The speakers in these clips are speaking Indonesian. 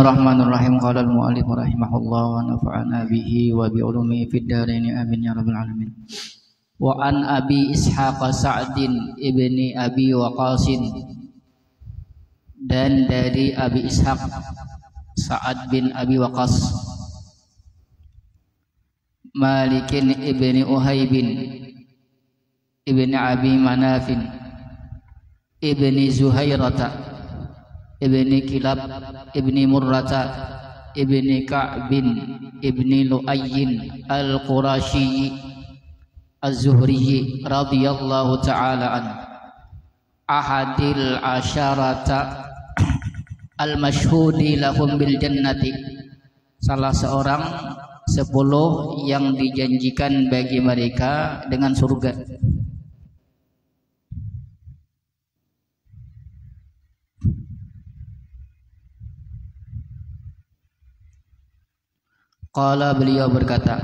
Bismillahirrahmanirrahim. Qala al-mu'allif rahimahullah wa nafa'ana bihi wa bi ulumihi fid dharain amin ya rabbal alamin. Wa an Abi Ishaq Sa'din ibni Abi Waqqas, dan dari Abi Ishaq Sa'ad bin Abi Waqqas, Malikin ibni Uhaybin ibni Abi Manafin ibni Zuhairata ibni Kilab ibni Murrata ibni Ka'bin ibni Lu'ayyin al-Qurashi az-Zuhri radhiyallahu ta'ala an, ahadil asyarata al-mashhudi lahum bil jannati, salah seorang 10 yang dijanjikan bagi mereka dengan surga. Qala, beliau berkata,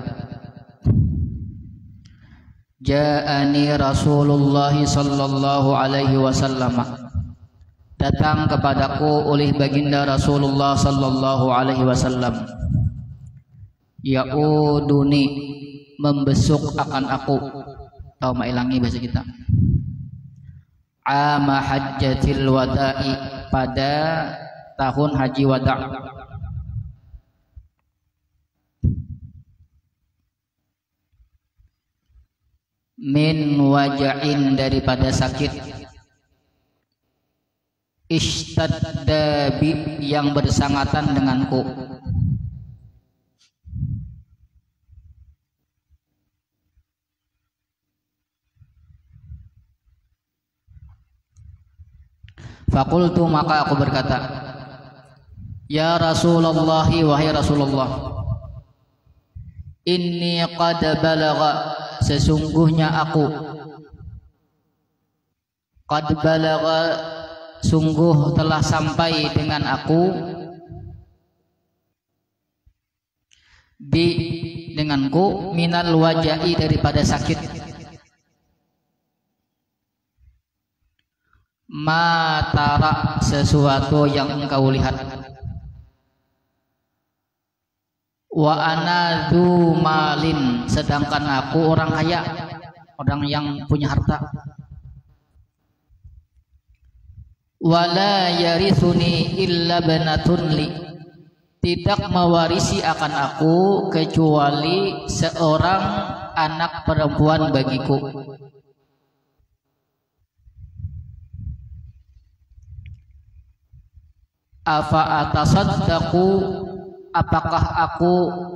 Ja'ani Rasulullah sallallahu alaihi wasallam, datang kepadaku oleh baginda Rasulullah sallallahu alaihi wasallam, ya'uduni, membesuk akan aku, atau mailangi bahasa kita, ama hajjatil wada'i, pada tahun haji wada', min waja'in, daripada sakit, ishtadda bi, yang bersangatan denganku, fakultu, maka aku berkata, ya Rasulullah, wahai Rasulullah, inni qad balagha, sesungguhnya aku, qad balagha, sungguh telah sampai dengan aku, bi, denganku, minal waja'i, daripada sakit, ma tara, sesuatu yang engkau lihat, wa ana dzu malin, sedangkan aku orang kaya, orang yang punya harta, wala yarithuni illa banatun li, tidak mewarisi akan aku kecuali seorang anak perempuan bagiku. Afa atasaddaqu, apakah aku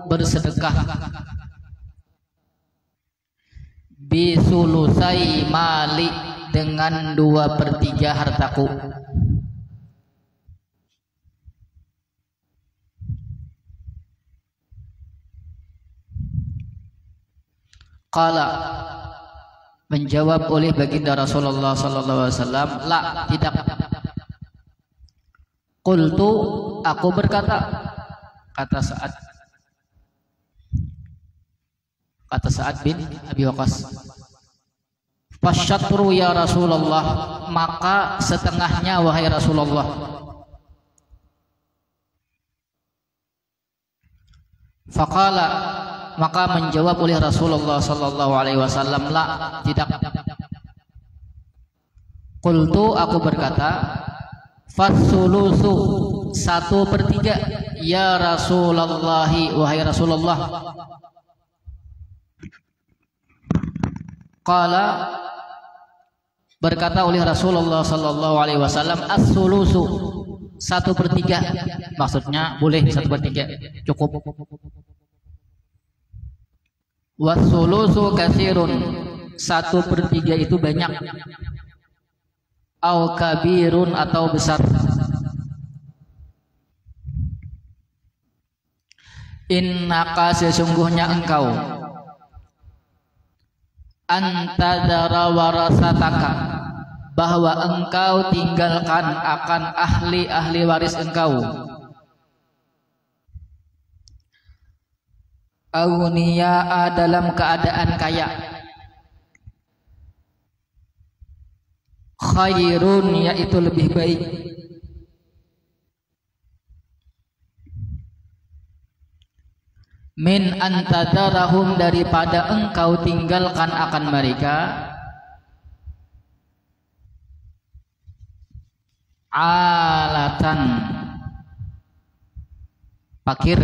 bersedekah, bisulusai mali, dengan 2/3 hartaku. Qala, menjawab oleh baginda Rasulullah sallallahu alaihi wasallam, la, tidak. Qultu, aku berkata, kata Sa'ad bin Abi Waqqas, fasyatru ya Rasulullah, maka setengahnya wahai Rasulullah. Faqala, maka menjawab oleh Rasulullah sallallahu alaihi wasallam, la, tidak. Qultu, aku berkata, fasulusu, 1/3 ya Rasulullah, wahai Rasulullah. Qala, berkata oleh Rasulullah sallallahu alaihi wasallam, as-sulusu, 1/3, maksudnya boleh 1/3, cukup. Was-sulusu katsirun, 1/3 itu banyak, au kabirun, atau besar. Innaka, sesungguhnya engkau, antadara warasataka, bahwa engkau tinggalkan akan ahli waris engkau, aghniya, dalam keadaan kaya, khairun, yaitu lebih baik, min antadarahum daripada engkau tinggalkan akan mereka alatan fakir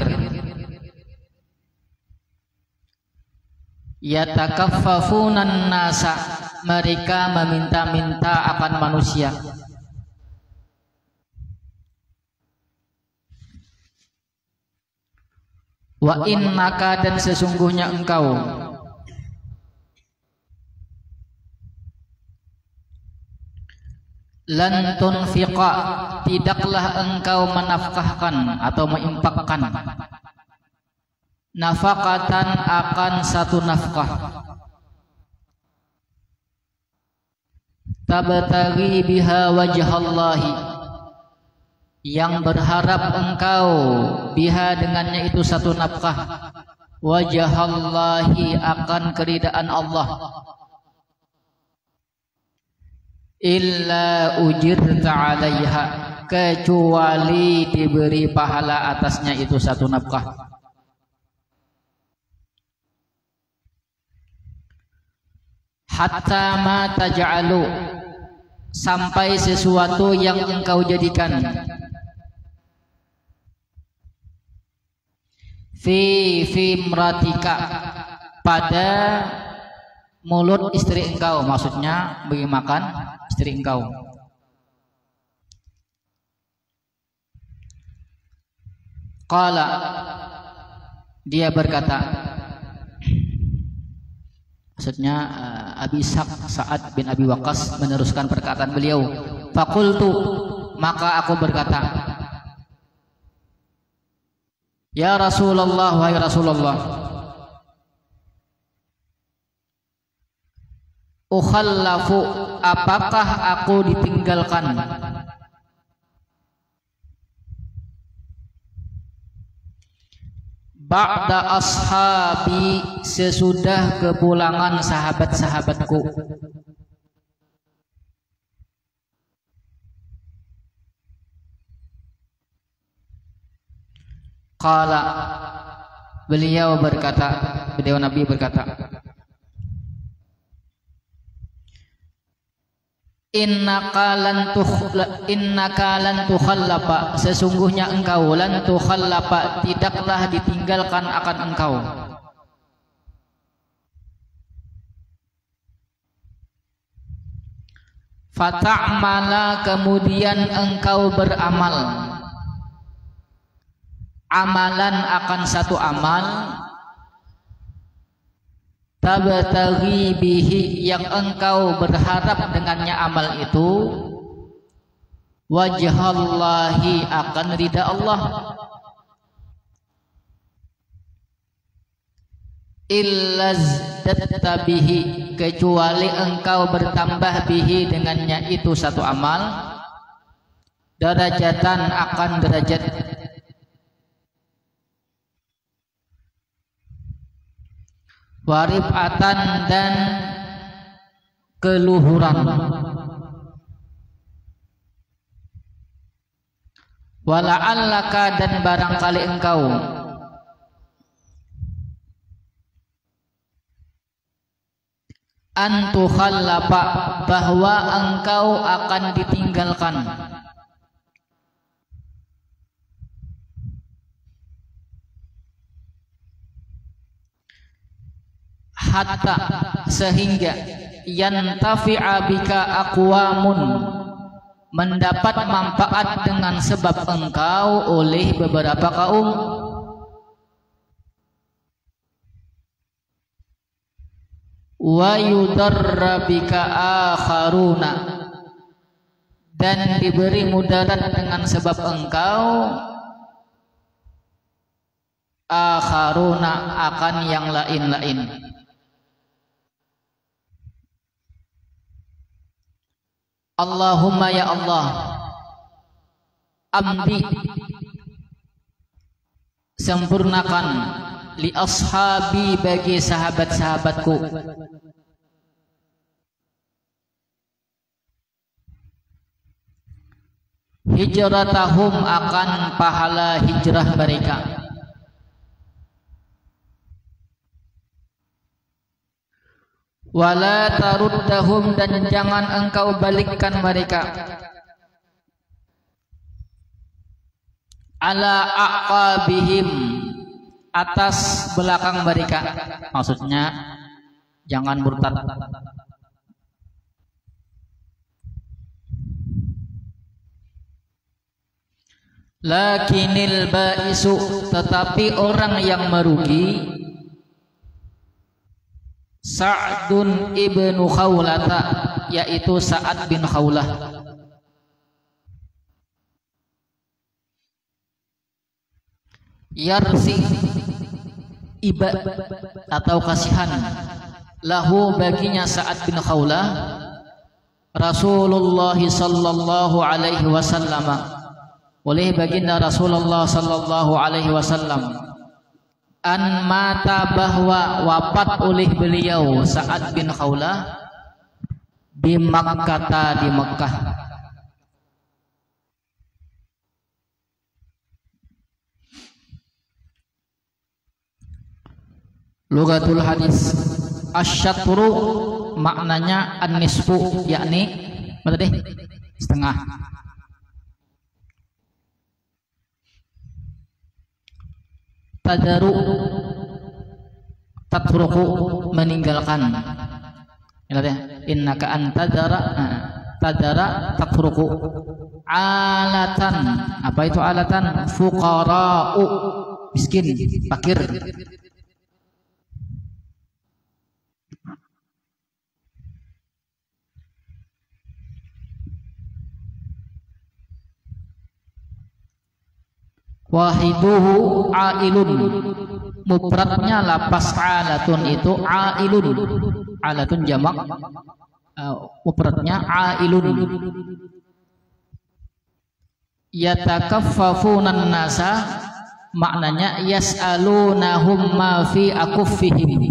yatakaffafunan nasa mereka meminta-minta akan manusia wa innaka dan sesungguhnya engkau lan tunfiqa tidaklah engkau menafkahkan atau menginfakkan nafaqatan akan satu nafkah tabtaghi biha wajhallahi yang berharap engkau biha dengannya itu satu nafkah wajhallahi akan keridaan Allah illa ujirta 'alaiha kecuali diberi pahala atasnya itu satu nafkah hatta ma taj'alu sampai sesuatu yang engkau jadikan fi mratika pada mulut istri engkau maksudnya bagi makan istri engkau qala dia berkata maksudnya Abi Ishaq Sa'ad bin Abi Waqqas meneruskan perkataan beliau faqultu maka aku berkata ya Rasulullah wahai Rasulullah ukhallafu apakah aku ditinggalkan ba'da ashabi sesudah kepulangan sahabat-sahabatku qala beliau Nabi berkata innaka lan tukhallafa sesungguhnya engkau lan tukhallafa tidaklah ditinggalkan akan engkau fata'mala kemudian engkau beramal amalan akan satu amal tabtaghi bihi yang engkau berharap dengannya amal itu wajhallahi akan ridha Allah illazdatta bihi kecuali engkau bertambah bihi dengannya itu satu amal darajatan akan derajat warifatan dan keluhuran wala'allaka dan barangkali engkau antukhallafa bahwa engkau akan ditinggalkan hatta sehingga yantafi'a bika aqwamun mendapat manfaat dengan sebab engkau oleh beberapa kaum wa yudarra bika akharuna dan diberi mudarat dengan sebab engkau akharuna akan yang lain-lain. Allahumma ya Allah amdi sempurnakan li ashabi bagi sahabat-sahabatku hijratahum akan pahala hijrah mereka wala taruddahum, dan jangan engkau balikkan mereka, ala aqabihim, atas belakang mereka. Maksudnya jangan murtad. Lakinil ba'isu, tetapi orang yang merugi, Sa'dun ibnu Khawlata, yaitu Sa'ad bin Khawlah. Yarsi, iba atau kasihan, lahu baginya Sa'ad bin Khawlah, Rasulullah sallallahu alaihi wasallam, oleh baginda Rasulullah sallallahu alaihi wasallam, an mata, bahwa wafat oleh beliau Sa'ad bin Khawlah di Makkah, di Mekah. Lughatul hadis, asyatru maknanya an-nisfu, yakni apa tadi? Setengah. Tadaru, tatruku, meninggalkan. Innaka antadara, tadara, tatruku. Alatan, apa itu alatan? Fuqara'u, miskin, fakir. Wahiduhu ailun, mufradnya lapas alatun itu ailun, alatun jamak, mufradnya ailun. Yatakaffafunan nasa, maknanya yas'alunahum ma fi akuffihim,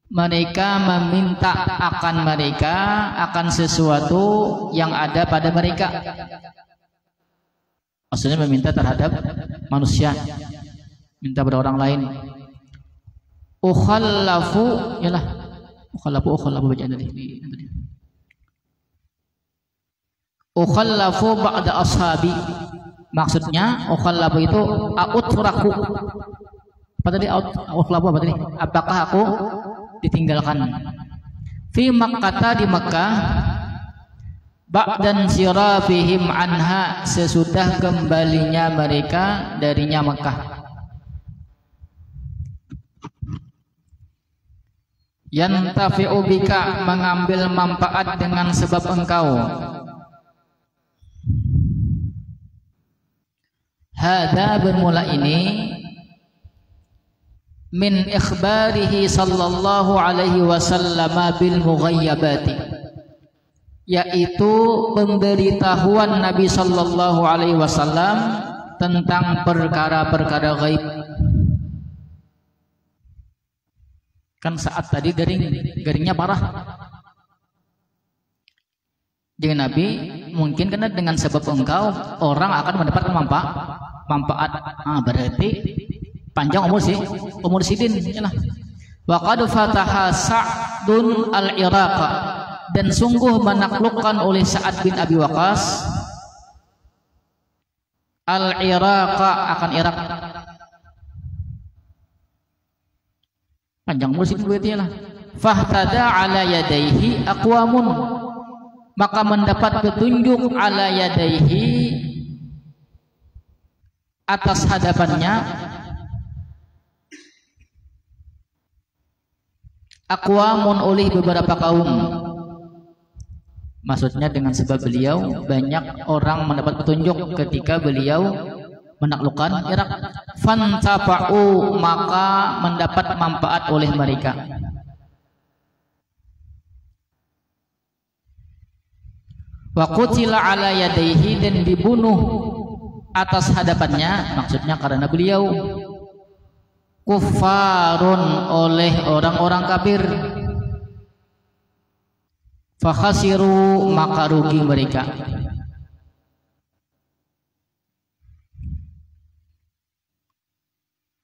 mereka meminta akan mereka, akan sesuatu yang ada pada mereka. Maksudnya meminta terhadap manusia, minta pada orang lain. Ukhallafu, yalah, ukhallafu bacaan tadi. Ukhallafu ba'da ashabi, maksudnya ukhallafu itu a'utraku. Apa tadi? Ukhallafu apa tadi? Apakah aku ditinggalkan? Fi Makkah, di Makkah, ba'dan sirafihim anha, sesudah kembalinya mereka darinya Mekah. Yantafi'u bika, mengambil manfaat dengan sebab engkau. Hadza, bermula ini, min ikhbarihi sallallahu alaihi wasallam bil mughayyabati, yaitu pemberitahuan Nabi sallallahu alaihi wasallam tentang perkara-perkara gaib. Kan saat tadi garingnya parah. Jadi Nabi mungkin karena dengan sebab engkau orang akan mendapatkan manfaat. Berarti panjang umur sidin. Wa qad fataha Sa'dun al-Iraqa, dan sungguh menaklukkan oleh Sa'ad bin Abi Waqqas al-Iraqa, akan Irak. Panjang musim berarti lah. Fahtada ala yadaihi aqwamun, maka mendapat petunjuk ala yadaihi, atas hadapannya, aqwamun, oleh beberapa kaum. Maksudnya dengan sebab beliau banyak orang mendapat petunjuk ketika beliau menaklukkan Irak. Fantafa'u, maka mendapat manfaat oleh mereka. Wa qutila ala yadaihi, dan dibunuh atas hadapannya, maksudnya karena beliau kuffarun, oleh orang-orang kafir. Fakhasiru, maka rugi mereka.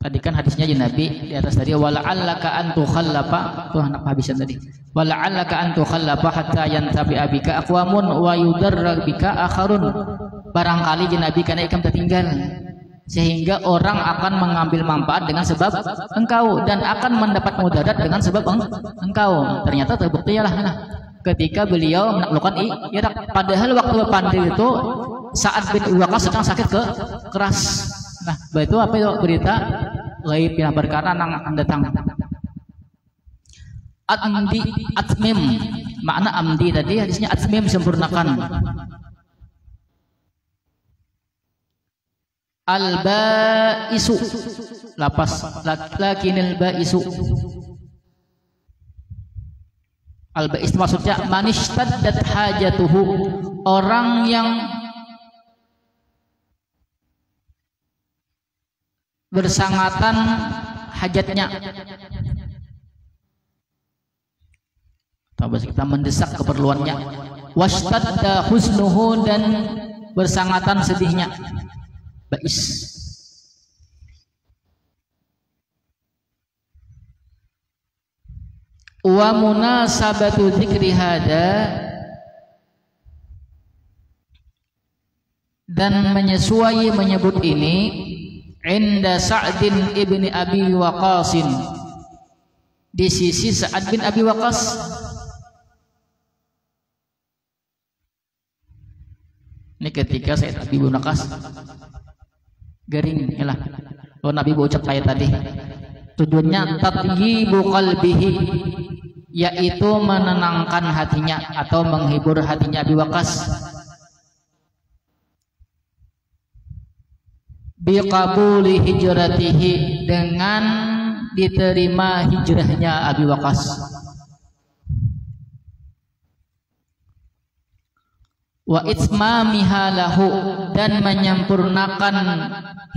Tadi kan hadisnya ya Nabi di atas tadi wala'allaka an tukhallafa, tuh anak habisan tadi. Wala'allaka an tukhallafa hatta yantabi abika aqwamun wa yudarra bika akharun. Barangkali ya Nabi karena ikam tertinggal sehingga orang akan mengambil manfaat dengan sebab engkau dan akan mendapat mudarat dengan sebab engkau. Ternyata terbukti ya lah ketika beliau menaklukkan Irak. Padahal waktu pandai itu Sa'ad bin Waqqas sedang sakit keras. Nah, itu apa itu berita gaib yang berkara yang akan datang. Amdi atmim, makna amdi tadi hadisnya atmim sempurnakan. Al-ba'isu, lapas lakinil ba'isu. Al-ba'is maksudnya manistaddat hajatuhu, orang yang bersangatan hajatnya. Kita mendesak keperluannya. Washtadda husnuhu, dan bersangatan sedihnya. Ba'is. Wa munasabatu dzikri hada, dan menyesuai menyebut ini inda Sa'din ibni Abi Waqqasin, di sisi Sa'ad bin Abi Waqqas. Ini ketika Sa'ad bin Abi Waqqas garing, yalah. Kalau Nabi berucap kayak tadi, tujuannya tatyibu qalbihi, yaitu menenangkan hatinya atau menghibur hatinya Abi Waqqas. Biqabuli hijratihi, dengan diterima hijrahnya Abi Waqqas. Wa itmamiha lahu, dan menyempurnakan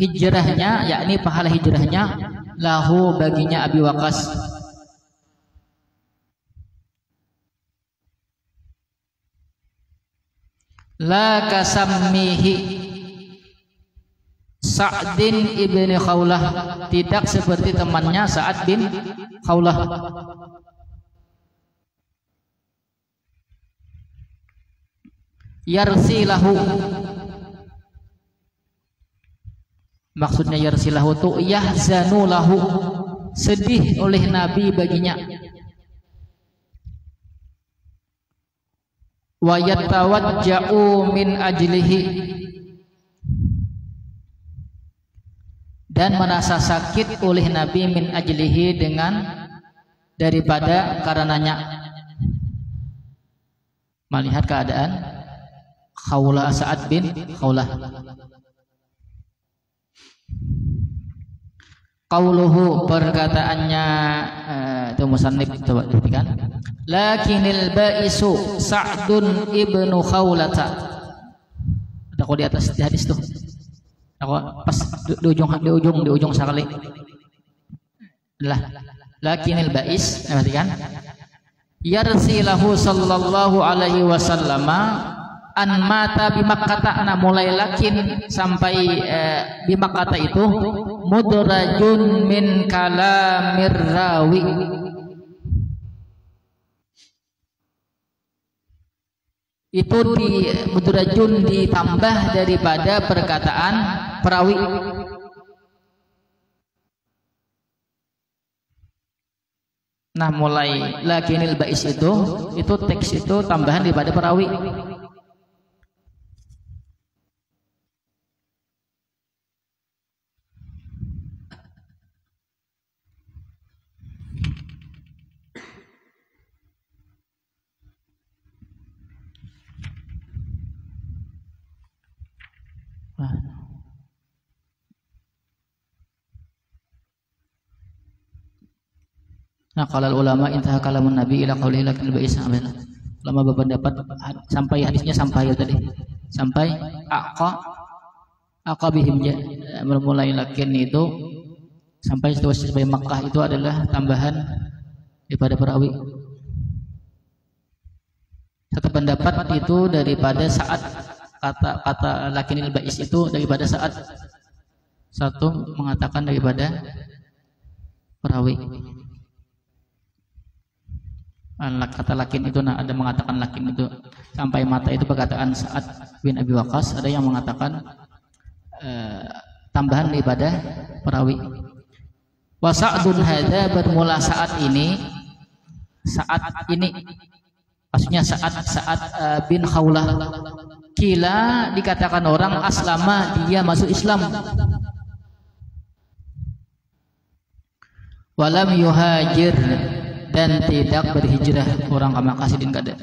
hijrahnya, yakni pahala hijrahnya lahu baginya Abi Waqqas. La kasammihi Sa'din ibni Khawlah, tidak seperti temannya Sa'ad bin Khawlah. Yarsilahu, maksudnya yarsilahu tu yahzanu lahu, sedih oleh Nabi baginya. Wa yatawajja'u min ajlihi, dan merasa sakit oleh Nabi min ajlihi, dengan daripada karenanya. Melihat keadaan Khawlah, Sa'ad bin Khawlah. Qauluhu, perkataannya itu musannif, coba perhatikan. Lakinil ba'isu Sa'dun ibnu Khawlata. Ada kok di atas di hadis tuh. Aku pas di ujung sekali. Lakinil ba'is, perhatikan. Yarsilahu sallallahu alaihi wasallam an mata bi Makkah, mulai lakin sampai di Makkah itu mudrajun min kalamir rawi, itu di mudrajun ditambah daripada perkataan perawi. Nah, mulai lakinil ba'is itu teks itu tambahan daripada perawi. Nah, kalau ulama intaha kalamun Nabi ila qaulihi lakinil ba'is. Ulama berpendapat sampai hadisnya sampai tadi. Sampai aqabihim, mulai lakin itu sampai situasi sampai Makkah itu adalah tambahan daripada perawi. Satu pendapat itu daripada saat kata lakinil ba'is itu daripada saat Satu mengatakan daripada perawi. Kata lakin itu, ada mengatakan lakin itu sampai mata itu perkataan Sa'ad bin Abi Waqqas. Ada yang mengatakan tambahan daripada perawi. Wa Sa'dun hadza, bermula saat ini maksudnya Sa'ad bin Khawlah. Kila, dikatakan orang aslama, dia masuk Islam. Walam yuhajir, dan tidak berhijrah orang ka Makkah sidin kada.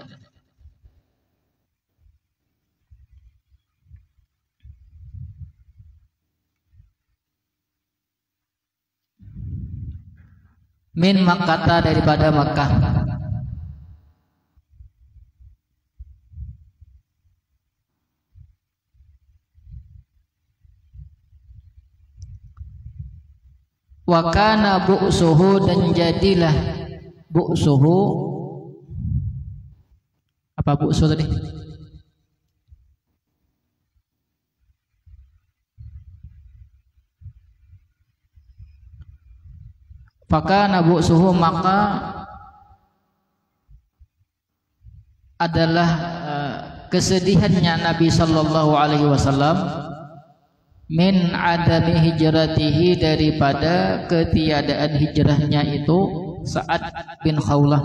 Min Makkah, daripada Makkah. Wa kana bu'suhu, dan jadilah bu'suhu. Apa bu'su tadi? Fakana bu'suhu, maka adalah kesedihannya Nabi sallallahu alaihi wasallam min adami hijratihi, daripada ketiadaan hijrahnya itu Sa'ad bin Khawlah.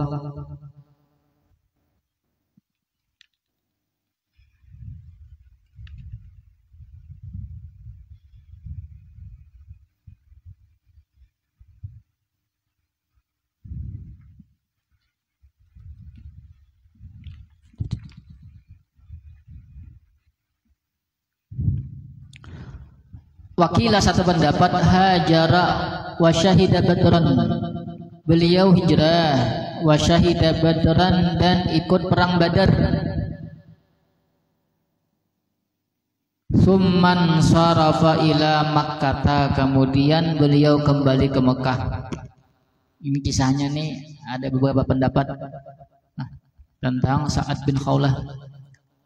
Wakilah, satu pendapat, hajara wa syahida badran, beliau hijrah, wa syahida badran, dan ikut perang Badar. Summan sarafa ila Makkah, kemudian beliau kembali ke Mekah. Ini kisahnya nih, ada beberapa pendapat tentang Sa'ad bin Khawlah.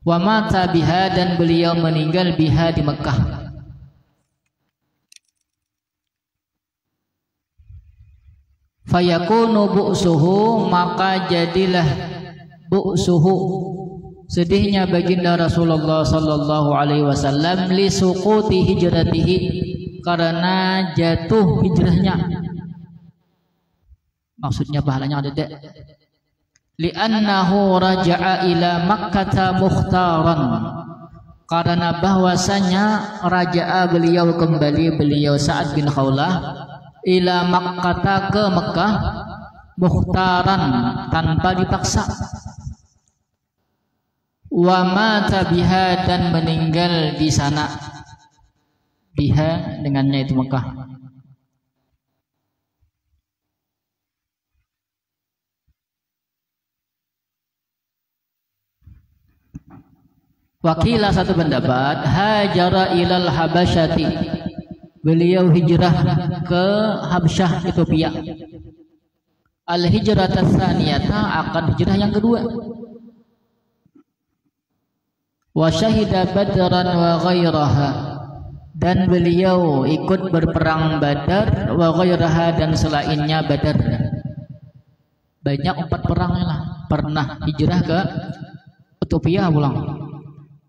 Wa mata biha, dan beliau meninggal biha, di Mekah. Fayakunu bu'suhu, maka jadilah bu'suhu, sedihnya baginda Rasulullah sallallahu alaihi wasallam, li suquti hijratihi, karena jatuh hijrahnya. Maksudnya pahalanya ada dek. Li'annahu raja'a ila Makkah mukhtaran, karena bahwasanya raja'a, beliau kembali, beliau Sa'ad bin Khawlah, ila Makkah, ke Mekah, mukhtaran, tanpa dipaksa. Wa mata biha, dan meninggal di sana, biha dengannya itu Mekah. Wakilah, satu pendapat, hajara ilal Habasyati, beliau hijrah ke Habsyah, Ethiopia. Al-hijrah tsaniyata, akan hijrah yang kedua. Wa syahida badran wa ghairaha, dan beliau ikut berperang Badar, wa ghairaha, dan selainnya Badar. Banyak 4 perangnya lah. Pernah hijrah ke Ethiopia pulang.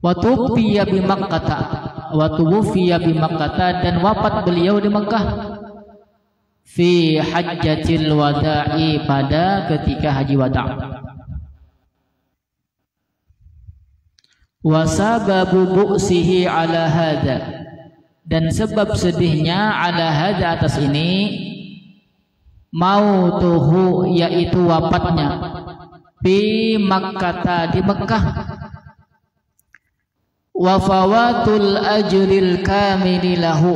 Wa tufiya bi Makkah, wa tuwfiya bi Makkah, dan wafat beliau di Mekah. Fi hajjatil wada'i, pada ketika haji wada'. Wa sababu bu'sihi ala hadza, dan sebab sedihnya ala hadza, atas ini, mautuhu, yaitu wafatnya, fi Makkah, di Mekah. Wa fawatul ajril kamili lahu,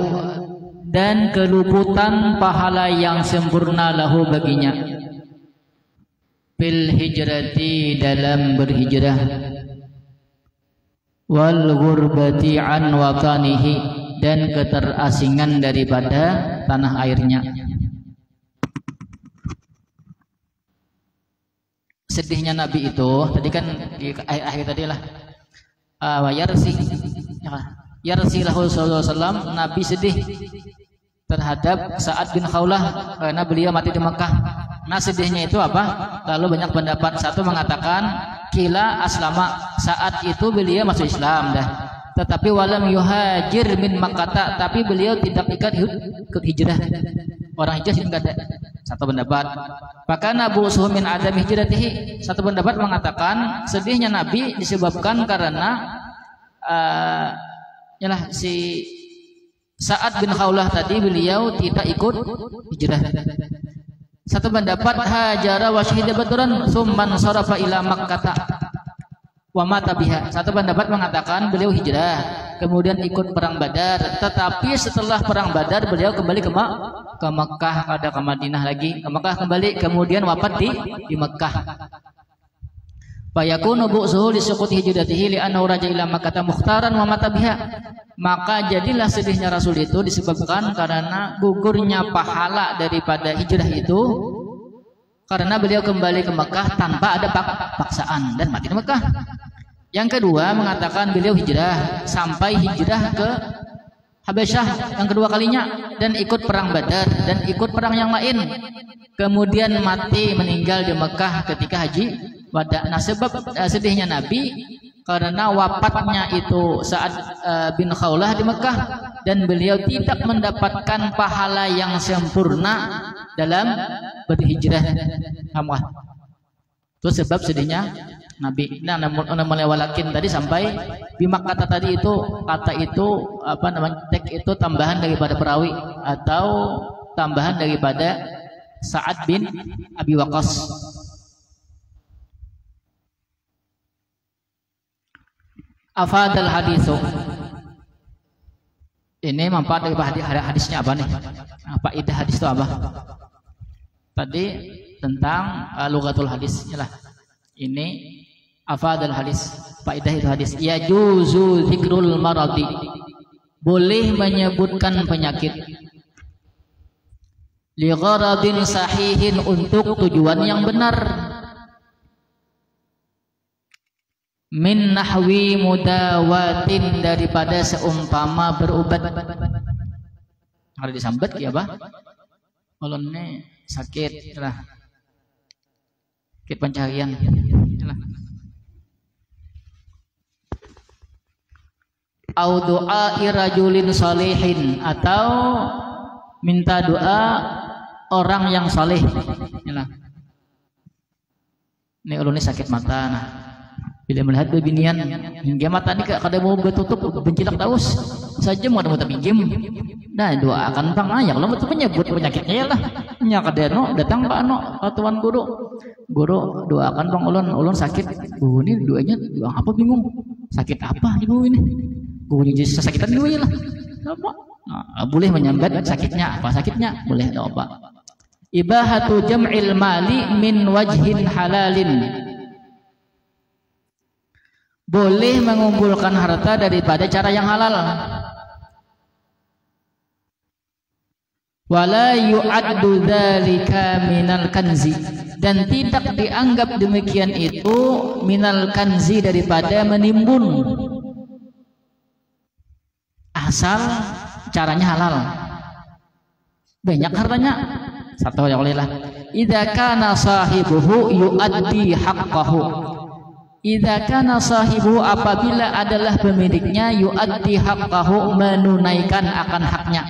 dan keluputan pahala yang sempurna lahu, baginya. Bil hijrati, dalam berhijrah. Wal ghurbati an watanihi, dan keterasingan daripada tanah airnya. Sedihnya Nabi itu tadi kan di akhir tadi lah, wayarsi, ya kan? yarsilahu sallallahu alaihi wasallam, Nabi sedih terhadap Sa'ad bin Khawlah karena beliau mati di Mekah. Nah sedihnya itu apa? Lalu banyak pendapat. Satu mengatakan kila aslama, saat itu beliau masuk Islam dah, tetapi walam yuhajir min Makkah, tapi beliau tidak ikut hijrah. Orang hijrah sih enggak ada. Satu pendapat. Bahkan Abu Suhum min adam hijratihi, satu pendapat mengatakan sedihnya Nabi disebabkan karena yalah si Sa'ad bin Khawlah tadi beliau tidak ikut hijrah. Satu pendapat hajara wa syahida badran tsumman sarafa ila Makkah wa mata biha. Satu pendapat mengatakan beliau hijrah kemudian ikut perang Badar, tetapi setelah perang Badar beliau kembali ke Makkah, ada ke Madinah lagi, ke Makkah kembali, kemudian wafat di Makkah. Fayakunu bu'suhu li suqut hijratihi li annahu raja ila Makkah mukhtaran wa mata biha. Maka jadilah sedihnya Rasul itu disebabkan karena gugurnya pahala daripada hijrah itu karena beliau kembali ke Mekah tanpa ada paksaan dan mati di Mekah. Yang kedua mengatakan beliau hijrah sampai hijrah ke Habasyah yang kedua kalinya dan ikut perang Badar dan ikut perang yang lain. Kemudian mati meninggal di Mekah ketika haji wada. Nah sebab sedihnya Nabi karena wafatnya itu Sa'ad bin Khawlah di Mekah dan beliau tidak mendapatkan pahala yang sempurna dalam berhijrah. Itu sebab sedihnya Nabi. Nah, namun walakin tadi sampai bimak kata tadi itu kata itu apa namanya tek itu tambahan daripada perawi atau tambahan daripada Sa'ad bin Abi Waqqas. Afadal hadisu. Ini manfaat dari hadisnya apa nih? Apa ide hadis itu apa? Tadi tentang lughatul hadis lah. Ini afadal hadis. Faedah itu hadis. Ya juzu zikrul maradi. Boleh menyebutkan penyakit. Li gharadin sahihin, untuk tujuan yang benar. Min nahwi mudawatin, daripada seumpama berobat. Ada disambat ya bah? Ulunnya sakit lah. Sakit pencaharian. Au doa irajulin salihin, atau minta doa orang yang saleh. Ini ulunnya sakit mata. Nah, bila melihat bebinian hingga mata ini kada mau bertutup bencilak taus saja mau ada pinjam. Nah doakan bang ayah kalau betul menyebut penyakitnya lah. Nya kada no datang pak no tuan guru doakan bang ulun sakit. Ini doanya doa apa bingung. Sakit apa ibu ini? Guru jadi sakitan dulu ya lah. Apa? Nah, boleh menyambat sakitnya apa sakitnya boleh doa apa. Ibahatu jam'il mali min wajhin halalin. Boleh mengumpulkan harta daripada cara yang halal. Wala yu'addu dzalika minal kanzi, dan tidak dianggap demikian itu minal kanzi, daripada menimbun, asal caranya halal. Banyak hartanya. Satu ya olehlah. Idza kana sahibuhu yu'addi haqqahu. Idza kana sahibu, apabila adalah pemiliknya, yu'addi haqqahu, menunaikan akan haknya.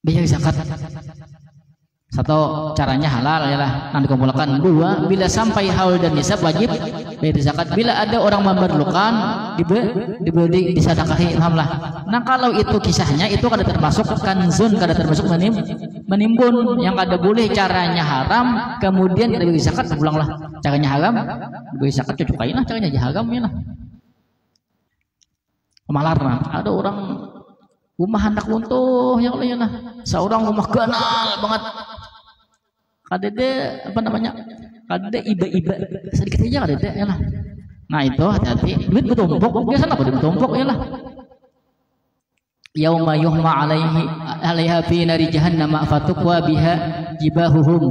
Bayar zakat. Satu caranya halal ialah nanti kumpulkan. Dua, bila sampai haul dan nisab wajib bayar zakat. Bila ada orang memerlukan diberi disedekahi, alhamdulillah. Nah kalau itu kisahnya itu kada termasuk kanzun, kada termasuk menimbun, yang kada boleh caranya haram, kemudian diberi zakat pulanglah. Caranya haram, diberi zakat cucukain lah, caranya haram ya lah. Kemalar ada orang rumah hendak runtuh ya Allah ya lah. Seorang rumah ganal banget. Kadede apa namanya? Kadede iba-iba sedikit aja kadede ya lah. Nah itu hati-hati, duit bertumpuk, biasa apa duit bertumpuk ya lah. Yauma yuhma alaiha fi nari jahannam fatukwa biha jibahuhum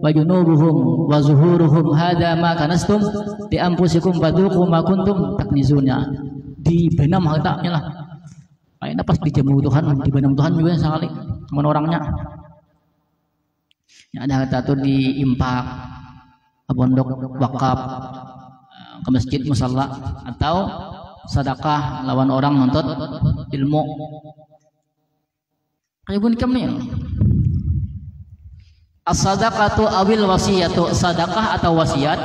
wa junubuhum wa zuhuruhum hadza ma kanastum bi anfusikum fadhuqu ma kuntum taknizuna. dibenam hartanya lah. Kayaknya pas dijamu Tuhan, dibenam Tuhan juga sekali teman orangnya. Ya, ada harta tuh diimpak ke pondok wakaf, ke masjid musalla, atau sedekah lawan orang nuntut ilmu. Kayak bukan nih. As-sadaqatu awil wasiyatu, sedekah atau wasiat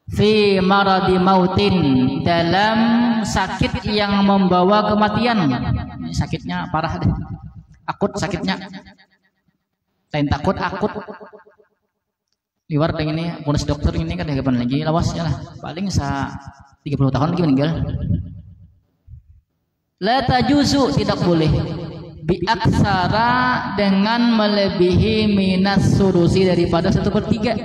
fi maradi mautin, dalam sakit yang membawa kematian. Sakitnya parah deh, akut sakitnya, lain takut akut. Liwar dengan ini bonus dokter ini kan kapan lagi lawasnya lah, paling 30 tahun lagi meninggal. La tajuzu, tidak boleh, bi aksara, dengan melebihi minas sudusi, daripada 1/3.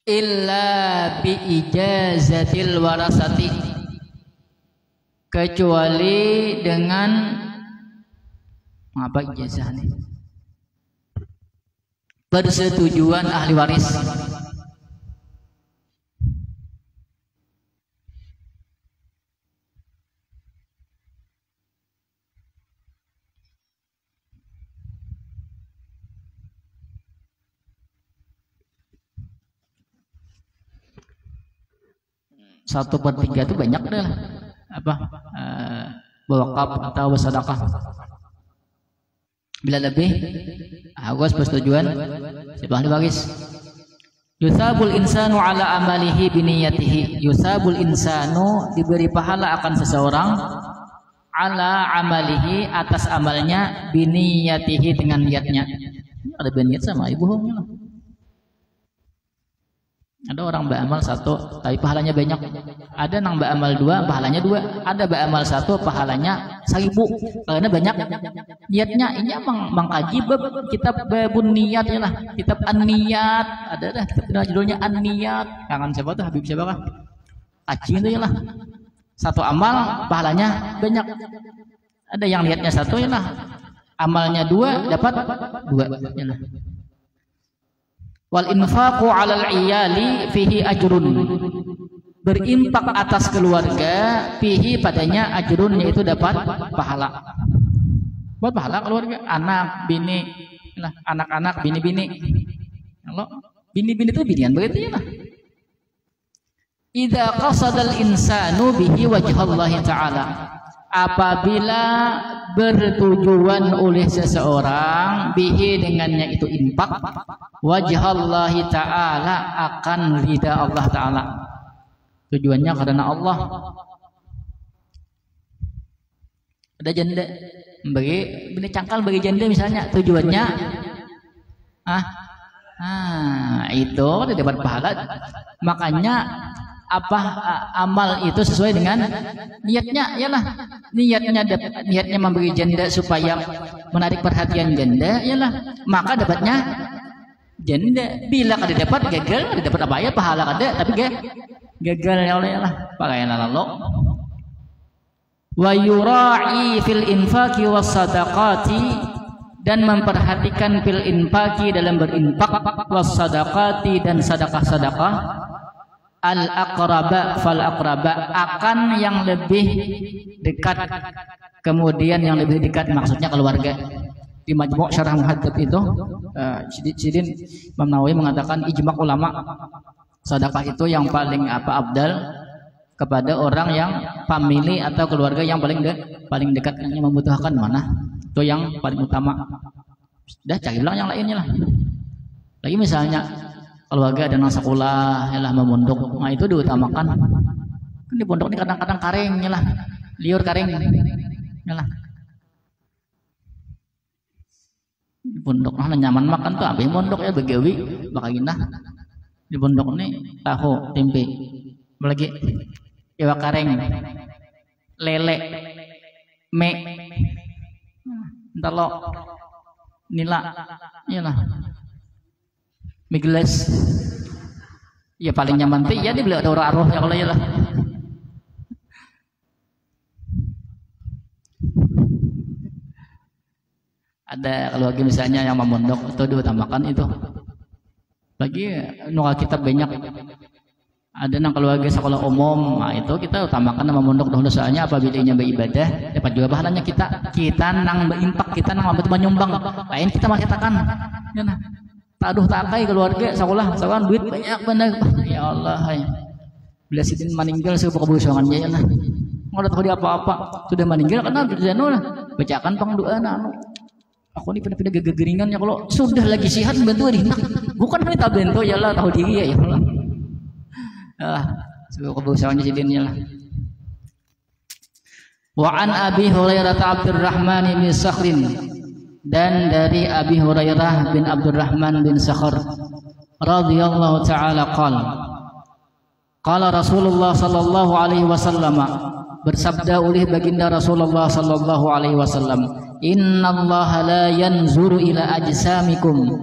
Illa bi ijazatil warasati, kecuali dengan apa ijazah nih? Persetujuan ahli waris. Satu per 3 itu banyak deh lah. Apa wakaf atau sedekah. Bila lebih harus persetujuan siapa ahli waris. Yusabul insanu ala amalihi biniyatihi, yusabul insanu, diberi pahala akan seseorang, ala amalihi, atas amalnya, biniyatihi, dengan niatnya. Ada niat sama ibu. Ada orang beramal 1 tapi pahalanya banyak. Ada nang beramal 2 pahalanya 2. Ada beramal 1 pahalanya 1000 karena banyak niatnya. Ini mengkaji bab kitab babun niat ya lah, kitab an-niyat. Ada dah kitab judulnya an-niyat. Kangen siapa tuh, Habib siapa kah? Kaji itu ya lah. 1 amal pahalanya banyak. Ada yang niatnya 1 ya lah, amalnya 2 dapat 2 ya lah. Wal infaqu 'alal iyali fihi ajrun, berinfak atas keluarga, fihi, padanya, ajrun, yaitu dapat pahala. Buat pahala keluarga, anak, bini, nah, anak-anak, bini-bini. Kalau bini-bini itu binian begitu ya lah. Idza qasadal insanu bihi wajhallahi ta'ala, apabila bertujuan oleh seseorang bihi, dengannya itu infak, wajhallahi ta'ala, akan ridha Allah ta'ala, tujuannya karena Allah. Ada janda bagi bini cangkal, bagi janda misalnya, tujuannya itu dapat pahala. Makanya amal itu sesuai dengan niatnya, yalah. Niatnya memberi janda supaya menarik perhatian janda, yalah, maka dapatnya janda. Bila kada dapat gagal, kada dapat apa ya, pahala kada, tapi gagal ya Allah, yalah, pakaian lalu. Wa yura'i fil infaqi was sadaqati, dan memperhatikan fil infaqi, dalam berinfak, was sadaqati, dan sedekah-sedekah, al-aqraba fal-aqraba, akan yang lebih dekat, kemudian yang lebih dekat maksudnya keluarga. Di Majmu' Syarah Muhadzab itu Sidin Imam Nawawi mengatakan ijma' ulama, sedekah itu yang paling abdal kepada orang yang famili atau keluarga yang paling dekat, yang membutuhkan, mana itu yang paling utama. Sudah cari bilang yang lainnya lah. Lagi misalnya keluarga dan sekolah, yalah, memondok, nah itu diutamakan. Kan di pondok ini kadang-kadang karing, yalah, liur karing, yalah. Di pondok nah nyaman makan tuh, apa pondok ya, begawi bakaginah. Di pondok ini tahu, tempe, lagi iwak karing, lele, mie, entalo, nila, yalah, migles, ya paling nyaman tuh ya dibeli ada orang arwah ya kalau ya lah. Ada keluarga misalnya yang memondok itu diutamakan itu Lagi nuka kita banyak ada nang keluarga sekolah umum, nah itu kita utamakan nama mondok dahulu soalnya apabila nya beribadah dapat juga pahalanya kita nang berimpak, kita nang mampu menyumbang, lain kita makitakan ya nah taduh takai keluarga sekolah duit banyak bener ya Allah bila sidin meninggal sebuah kebusuhannya ya nah nggak tahu dia apa-apa sudah meninggal karena berjanu lah bacakan pangdoa anu aku ini pada gegeringan ya kalau sudah lagi sehat bantu ini bukan kita bantu ya lah tahu diri ya Allah sebuah kebusuhannya sidinnya lah. Wa an Abi Hurairah Abdurrahman bin Sakhrin, dan dari Abi Hurairah bin Abdurrahman bin Sakhr radhiyallahu taala qala Rasulullah sallallahu alaihi wasallam, bersabda oleh baginda Rasulullah sallallahu alaihi wasallam, innallaha la yanzuru ila ajsamikum,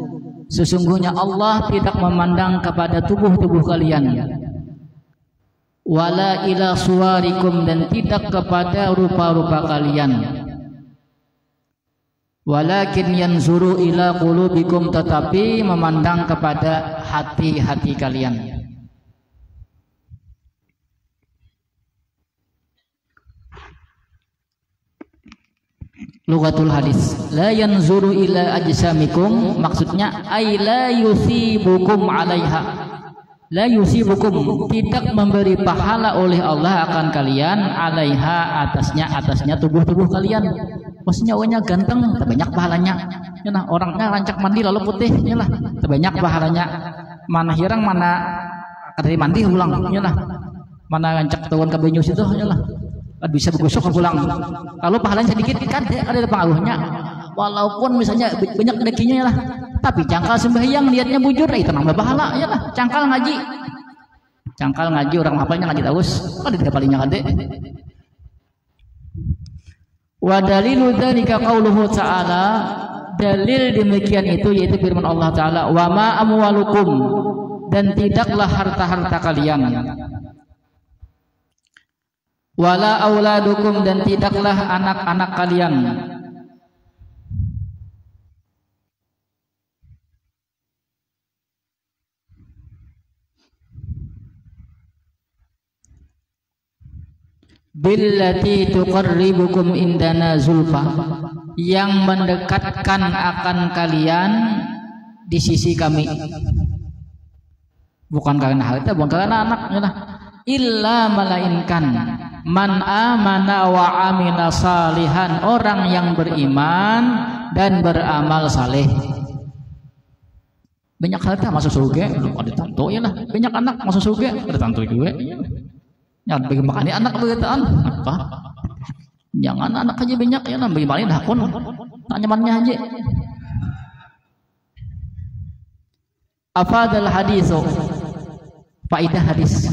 sesungguhnya Allah tidak memandang kepada tubuh-tubuh kalian, wala ila suwarikum, dan tidak kepada rupa-rupa kalian, walakin yanzuru ila qulubikum, tetapi memandang kepada hati-hati kalian. Lughatul hadis, la yanzuru ila ajsamikum, maksudnya ay la yusibukum alaiha, la yusibukum, tidak memberi pahala oleh Allah akan kalian, alaiha, atasnya tubuh-tubuh kalian. Maksudnya awalnya ganteng, terbanyak pahalanya. Ya nah, orangnya rancak mandi lalu putih, ya lah, terbanyak pahalanya. Mana hirang, mana kadari mandi ulang, ya lah. Mana rancak tahun kebenyus itu, ya lah. Bisa bergosok pulang. Kalau pahalanya sedikit kan ada pengaruhnya. Walaupun misalnya banyak rezekinya ya lah. Tapi cangkal sembahyang niatnya bujur, itu nambah pahala ya lah. Cangkal ngaji orang hafalnya ngaji terus, kan ada palingnya kade. Wa dalilu dzalika qauluhu ta'ala, dalil demikian itu yaitu firman Allah taala, wa ma amwalukum, dan tidaklah harta-harta kalian, wala auladukum, dan tidaklah anak-anak kalian, billati tuqarribukum indana zulfa, yang mendekatkan akan kalian di sisi kami, bukan karena harta, bukan karena anaknya lah, illa melainkan man amana wa amila salihan, orang yang beriman dan beramal saleh. Banyak harta masuk surga, ada tantu ya lah. Banyak anak masuk surga, ada tantu juga. Ya, bagi makan anak begitaan apa? Jangan anak aja banyak ya lah, bagi makan dah pun nyamannya aja. Afadal hadis, faidah hadis.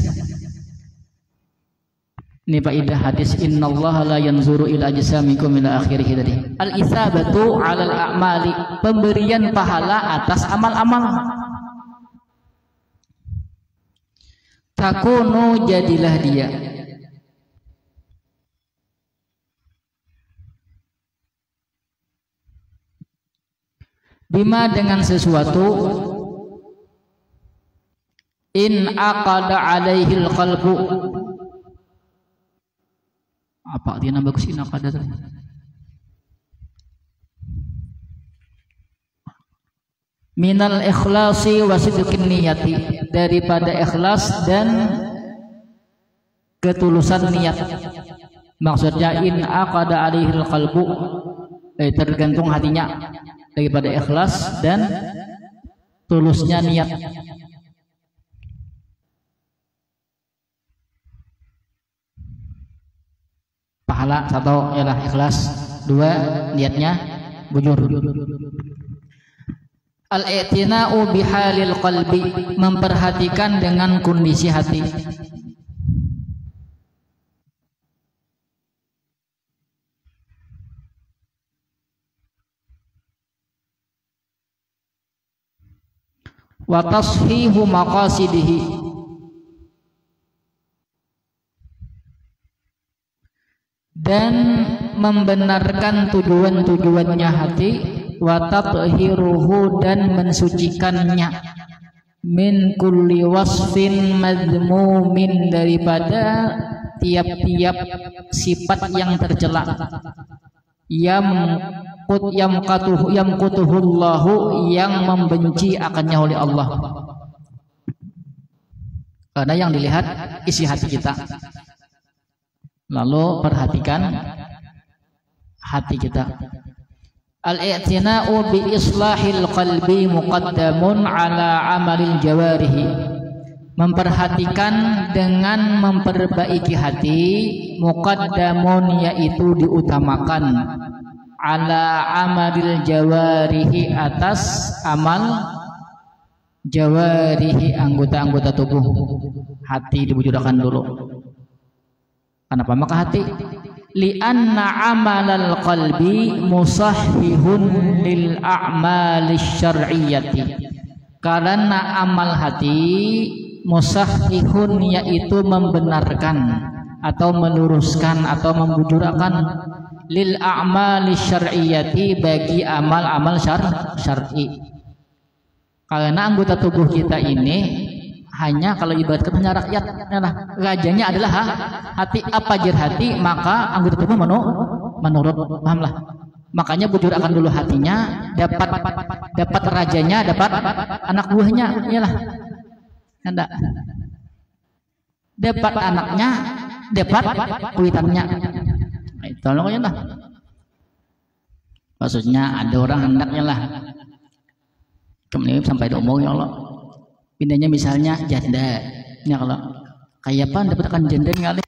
Ini faidah hadis, innallaha la yanzuru ila ajsamikum ila akhirih tadi. Al-isabatu 'alal a'mali, pemberian pahala atas amal-amal. Takunu, jadilah dia, bima, dengan sesuatu, in aqada alaihil qalbu, apa artinya bagus in aqada tadi? Minal ikhlasi wa sidqin niyati, daripada ikhlas dan ketulusan niat. Maksudnya in aqada alaihil qalbu, tergantung hatinya, daripada ikhlas dan tulusnya niat. Pahala satu ialah ikhlas, dua niatnya bujur. Al-i'tina'u bihalil qalbi, memperhatikan dengan kondisi hati. Wa tashihu maqasidihi, dan membenarkan tujuan-tujuannya hati, wa tathiruhu, dan mensucikannya min kulli wasfin madmumin, daripada tiap-tiap sifat yang tercela. Yamqutuhullahu, yang membenci akannya oleh Allah. Karena yang dilihat isi hati kita. Lalu perhatikan hati kita. Al-i'tina'u bi islahil qalbi muqaddamun ala amalil jawarihi. Memperhatikan dengan memperbaiki hati, muqaddamun yaitu diutamakan, ala amalil jawarihi atas amal jawarihi, anggota-anggota tubuh. Hati dibujudakan dulu. Kenapa maka hati? Li'anna amalal qalbi musahhihun lil a'malis syar'iyyati. Karena amal hati musahhihun yaitu membenarkan atau meluruskan atau membujurakan, lil a'malis syar'iyyati, bagi amal-amal syar'i. Karena anggota tubuh kita ini hanya, kalau ibaratkan hanya rakyat, rajanya adalah hati. Apa jar hati, maka anggota tubuh menurut. Pahamlah. Makanya bujur akan dulu hatinya, dapat rajanya, dapat anak buahnya, iyalah. Anda dapat anaknya, dapat kuitannya. Tolong ya lah. Maksudnya ada orang hendaknya lah. Kemudian sampai di umur, ya Allah. Pindahnya misalnya janda. Ya kalau kayak apa dapatkan janda ngali.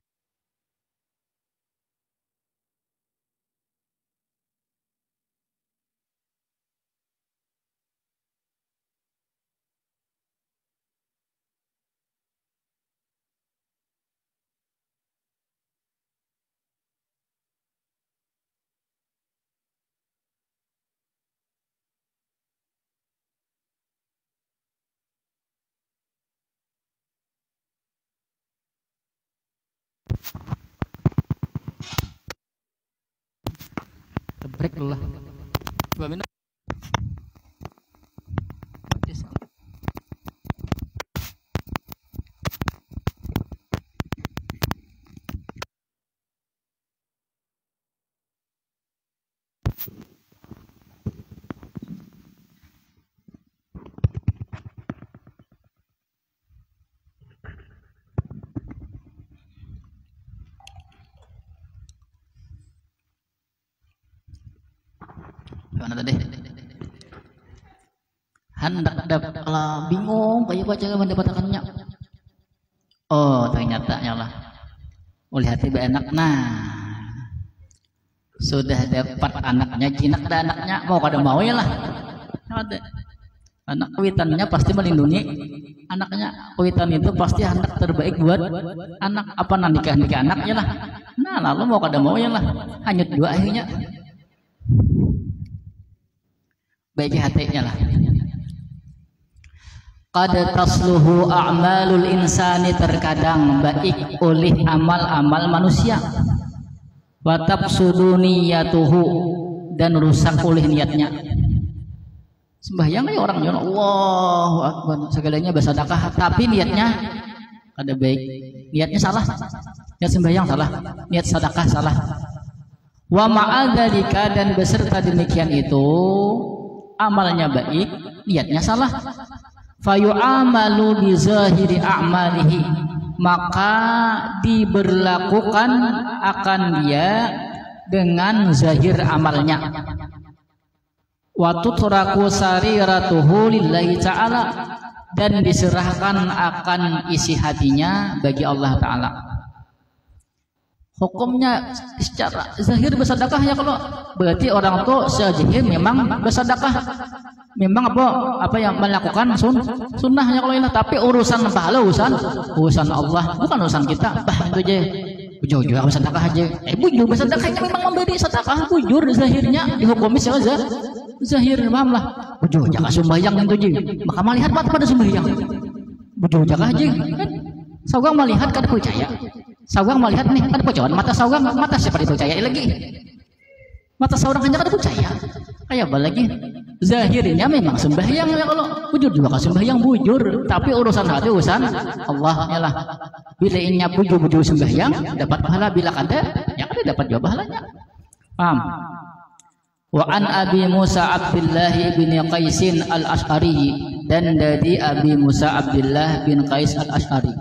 Break dulu lah. Coba minum. Gimana tadi? Hendak kalau bingung kayak baca mendapatkannya. Oh ternyata ya Allah, oleh hati enak. Nah sudah dapat anaknya, jinak ada anaknya, mau kada mau ya lah. Ada anak kuitannya pasti melindungi anaknya. Kuitan itu pasti anak terbaik buat anak. Apa nikah anaknya lah. Nah lalu mau kada mau ya lah, hanyut dua akhirnya. Baik hatinya lah. Qad tasluhu a'malul insani, terkadang baik oleh amal-amal manusia. Wa tafsudu niyatuhu, dan rusak oleh niatnya. Sembahyang ya orang ya Allahu Akbar, segalanya bersedekah, tapi niatnya kada baik. Niatnya salah. Niat sembahyang salah, niat sedekah salah. Wa ma'adzalika, dan beserta demikian itu amalnya baik, niatnya salah. Fayu'amalu bi zahiri a'malihi, maka diberlakukan akan dia dengan zahir amalnya. Wa tutraku sariratuhu lillahi ta'ala, dan diserahkan akan isi hatinya bagi Allah Ta'ala. Hukumnya secara zahir bersedekah ya, kalau berarti orang itu sejahir memang bersedekah, memang apa yang melakukan sunnahnya kalau ini. Tapi urusan pahala urusan Allah, bukan urusan kita. Bah itu aja bujur bersedekah aja. Bujur bersedekahnya memang memberi sedekah, bujur zahirnya dihukumi secara zahir, paham lah. Bujur jangan sembahyang itu aja, maka melihat pada sembahyang. Bujur jangan aja kan. Saudara melihat kada percaya. Saudara melihat nih kada percaya, mata saudara, mata siapa dipercaya lagi? Mata saudara hanya kada percaya. Kayak apa lagi? Zahirnya memang sembahyang ya, kalau bujur juga kan sembahyang bujur, tapi urusan hati urusan Allah ya lah. Bila innya bujur sembahyang dapat pahala, bila kada ya kada dapat juga pahalanya. Paham? Wa an Abi Musa Abdullah bin Qais al-Asy'ari, dan dari Abi Musa Abdullah bin Qais al-Asy'ari.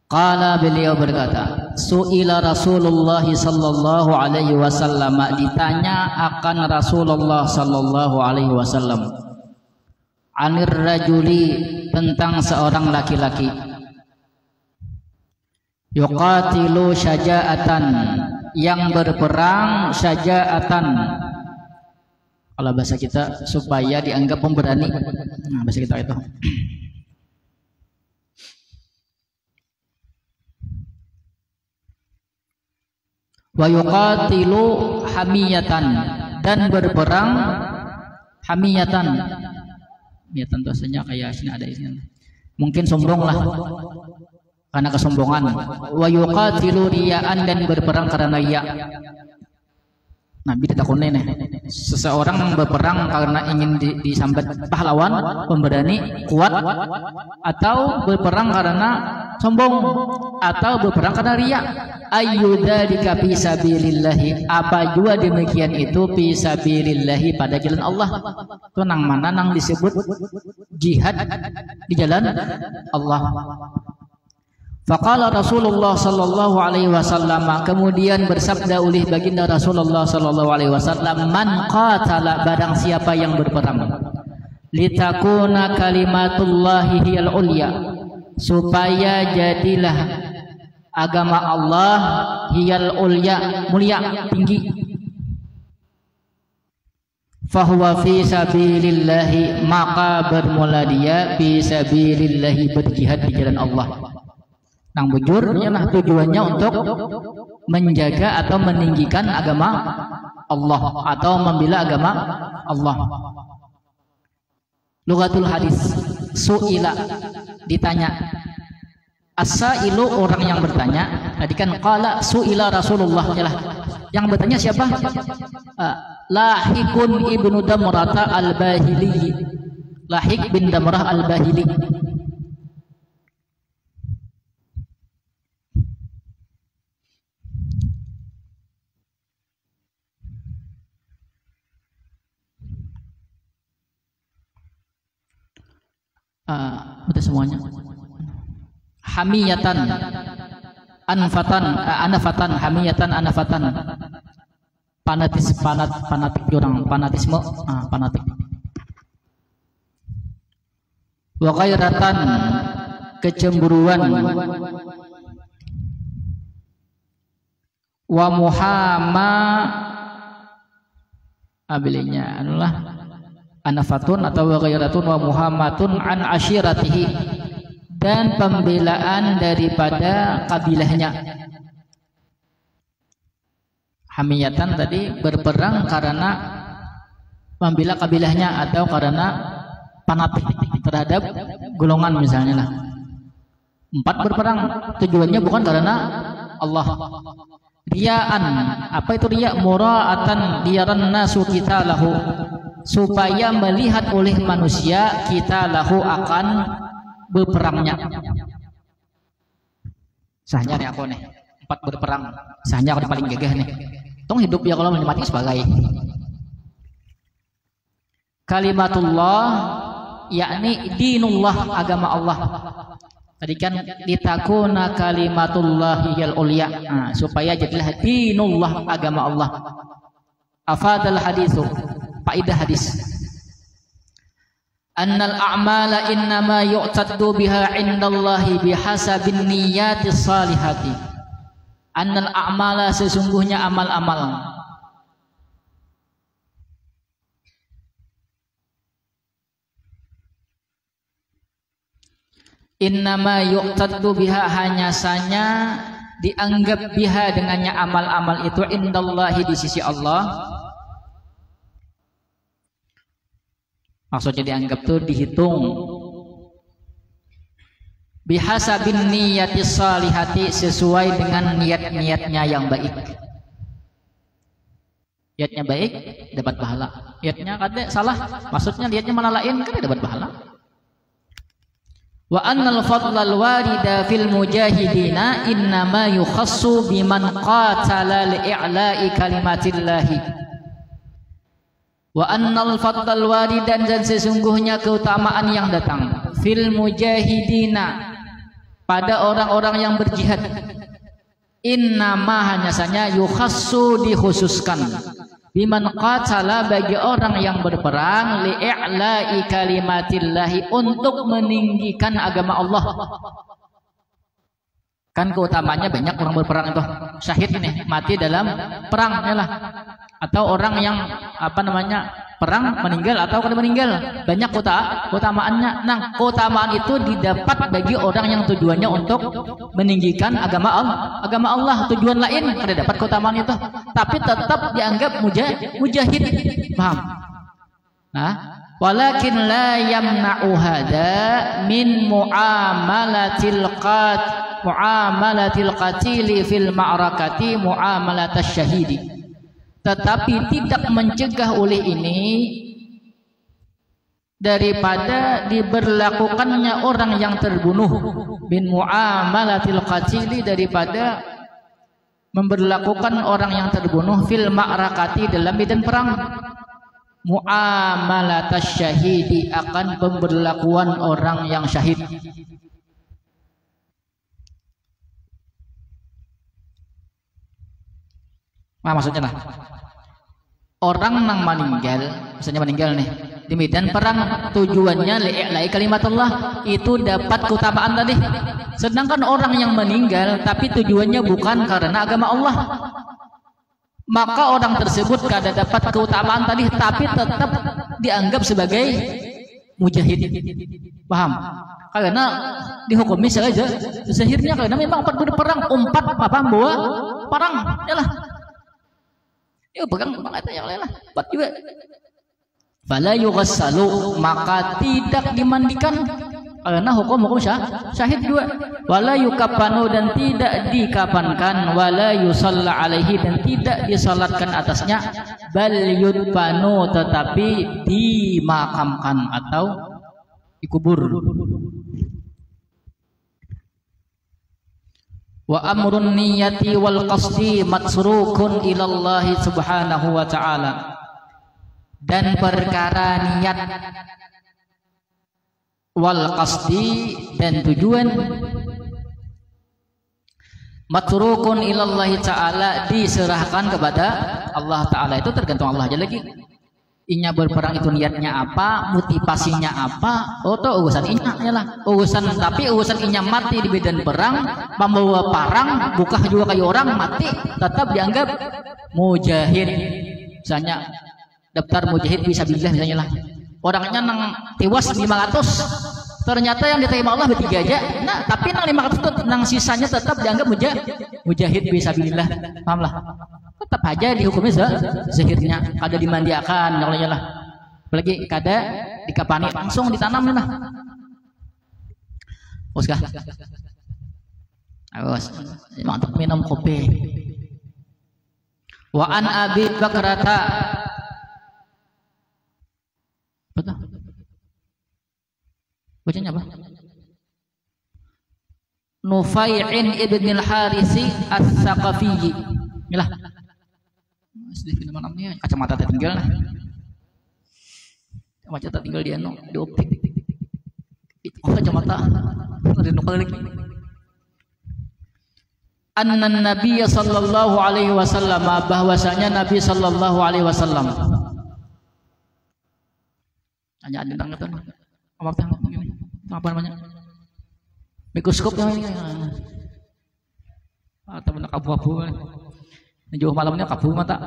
Qala, beliau berkata, su'ila Rasulullah sallallahu alaihi wasallam, ditanya akan Rasulullah sallallahu alaihi wasallam, anir rajuli, tentang seorang laki-laki, yuqatilu syaja'atan, yang berperang syaja'atan. Kalau bahasa kita supaya dianggap pemberani. Nah, bahasa kita itu. Wa yuqatilu hamiyatan, dan berperang hamiyatan. Hamiyatan bahasanya kayak sini ada isinya. Mungkin sombong lah, karena kesombongan. Wa yuqatilu riya'an, dan berperang karena riya. Nabi ditakuni nih, seseorang berperang karena ingin disambat pahlawan, pemberani, kuat, atau berperang karena sombong, atau berperang karena riya. Ayyudzalika fi sabilillah, apa jua demikian itu fi sabilillah, pada jalan Allah. Itu nang mana nang disebut jihad di jalan Allah. Faqala Rasulullah sallallahu alaihi wasallam, kemudian bersabda oleh baginda Rasulullah sallallahu alaihi wasallam, man qatala, barang siapa yang berperang, litakuna kalimatullahi hiyal ulya, supaya jadilah agama Allah hiyal ulya, mulia, tinggi, fahuwa fi sabilillahi, maka bermula dia fi sabilillahi, berjihad di jalan Allah. Nang bujur ialah tujuannya untuk menjaga atau meninggikan agama Allah, atau membela agama Allah. Lughatul hadis, su'ila, ditanya. As-sa'ilu, orang yang bertanya. Tadi kan qala su'ila Rasulullah, yalah. Yang bertanya siapa? Lahikun ibnu Damrata al-Bahili. Lahik bin Damrah al-Bahili. Betul semuanya. Hamiyatan, anfatan, anafatan, hamiyatan, anafatan. Fanatik jurang, fanatisme, fanatik. Wa ghairatan, kecemburuan. Wa muhama, abilinya anulah anafatun atau ghairatun wa muhammatun an ashiratihi, dan pembelaan daripada kabilahnya. Hamiyatan tadi berperang karena membela kabilahnya, atau karena fanatik terhadap golongan misalnya lah. 4 berperang tujuannya bukan karena Allah. Riyaan, apa itu riya? Mura'atan diyaran nasu kita lahu, supaya melihat oleh manusia kita lahu, akan berperangnya. Sahnya nih aku nih 4 berperang, sahnya aku paling gagah nih. Tong hidup ya kalau mati sebagai kalimatullah, yakni dinullah, agama Allah. Tadi kan litakuna kalimatullahi hiyal ulya, supaya jadilah dinullah, agama Allah. Afadal hadithu, faedah hadis. Annal a'mala innama yu'taddu biha indallahi bihasabin niyatis salihati. Annal a'mala, sesungguhnya amal-amal, innama yu'taddu biha, hanya saja dianggap biha, dengannya amal-amal itu, indallahi, di sisi Allah. Maksudnya dianggap tuh dihitung bihasabin niyatis salihati, sesuai dengan niat-niatnya yang baik. Niatnya baik dapat pahala. Niatnya kada salah, maksudnya niatnya mana lain kada dapat pahala. Wa annal fadlal warida fil mujahidina innama yukhassu biman qatala li'i'la'i kalimatillahi. Wa annal fadlal waridan, dan sesungguhnya keutamaan yang datang fil mujahidina pada orang-orang yang berjihad, innama hanya saja yukhassu dikhususkan biman qatala bagi orang yang berperang li'i'la'i kalimatillahi untuk meninggikan agama Allah. Kan keutamanya banyak orang berperang itu syahid ini mati dalam perang lah, atau orang yang perang meninggal atau kada meninggal, banyak keutamaannya. Nah, keutamaan itu didapat bagi orang yang tujuannya untuk meninggikan agama Allah. Tujuan lain kada dapat keutamaan itu, tapi tetap dianggap mujahid. Paham? Nah, walakin la yamna'u hada min muamalatil qatili fil ma'rakati muamalatasy syahidi. Tetapi tidak mencegah oleh ini daripada diberlakukannya orang yang terbunuh bin muamalatil qatili, daripada memberlakukan orang yang terbunuh fil ma'rakati dalam medan perang, muamalatasy syahidi akan pemberlakuan orang yang syahid. Maksudnya lah, orang yang meninggal, misalnya meninggal nih di medan perang, tujuannya li'i'la'i kalimatullah, itu dapat keutamaan tadi. Sedangkan orang yang meninggal tapi tujuannya bukan karena agama Allah, maka orang tersebut kada dapat keutamaan tadi, tapi tetap dianggap sebagai mujahid. Paham? Karena dihukumi saja zahirnya, karena memang empat berperang, bawa perang, yalah. Ya pegang banget yang lain lah, buat juga. Fala yughassalu, maka tidak dimandikan karena hukum syahid juga. Wala yukafanu, dan tidak dikafankan. Wala yusalla alaihi, dan tidak disalatkan atasnya. Bal yudfanu, tetapi dimakamkan atau dikubur. Wa amrun niyati wal qasdi matsrukun ilallahi subhanahu wa ta'ala, dan perkara niat wal qasdi dan tujuan matsrukun ilallahi ta'ala, diserahkan kepada Allah Ta'ala. Itu tergantung Allah aja lagi. Inya berperang itu niatnya apa, motivasinya apa, itu urusan inya lah. Tapi urusan inya mati di medan perang, membawa parang, buka juga kayak orang mati, tetap dianggap mujahid. Misalnya daftar mujahid fisabilillah misalnya lah, orangnya nang tewas 500, ternyata yang diterima Allah bertiga aja. Nah, tapi nang 500 itu nang sisanya tetap dianggap mujahid fisabilillah. Paham lah? Tetap aja dihukumi zahirnya, kada dimandiakan namanya lah, apalagi kada dikapani, langsung ditanam lah. Oskah, awas mantap minum kopi. Wa an Abi Bakrata, betul bacanya apa? Nufai'in ibn al-Harisi as-Saqafi. Inilah sedih namanya, kacamata tertinggal, kacamata tertinggal di optik, kacamata ada nukal lagi. Anna Nabiya sallallahu alaihi wasallam, bahwasanya Nabi sallallahu alaihi wasallam, hanya ada tentang itu apa namanya, mikroskop yang ini atau benak abu-abu jauh malamnya kabur mata.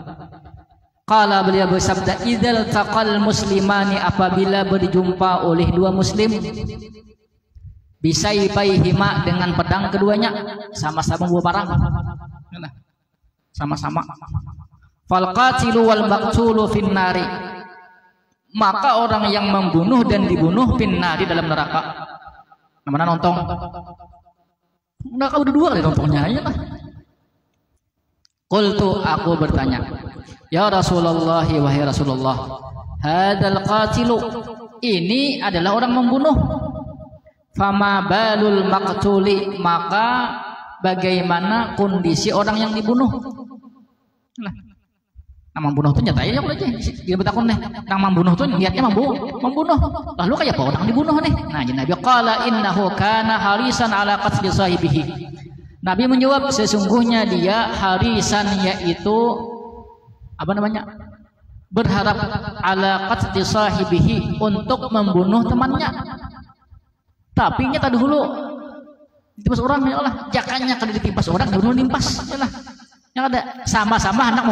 Qala, beliau bersabda, idzal taqal muslimani, apabila berjumpa oleh dua muslim, bisaifayhima, dengan pedang keduanya, sama-sama bawa parang, sama-sama. Fal qatilu wal maqtulu finnari, maka orang yang membunuh dan dibunuh finnari, dalam neraka. Namanya nonton. Neraka udah dua kali nontonnya aja lah. Qultu, aku bertanya, Ya Rasulullah, wahai Rasulullah, hadzal qatilu, ini adalah orang membunuh. Fama balul maqtuli, maka bagaimana kondisi orang yang dibunuh? Nah, membunuh itu nyatanya aja dia bertakun nih, nang membunuh itu niatnya membunuh. Lalu kayak apa orang dibunuh nih? Nah, Nabi qala innahu kana harisan ala qatli sahibihi. Nabi menjawab, sesungguhnya dia harisan, yaitu apa namanya, berharap ala qatli sahibihi, untuk membunuh temannya. Tapi nyata dulu ditimpas orang, ya Allah, jakanya kalau ditimpas orang dibunuh nimpas, ya lah. Yang ada sama-sama hendak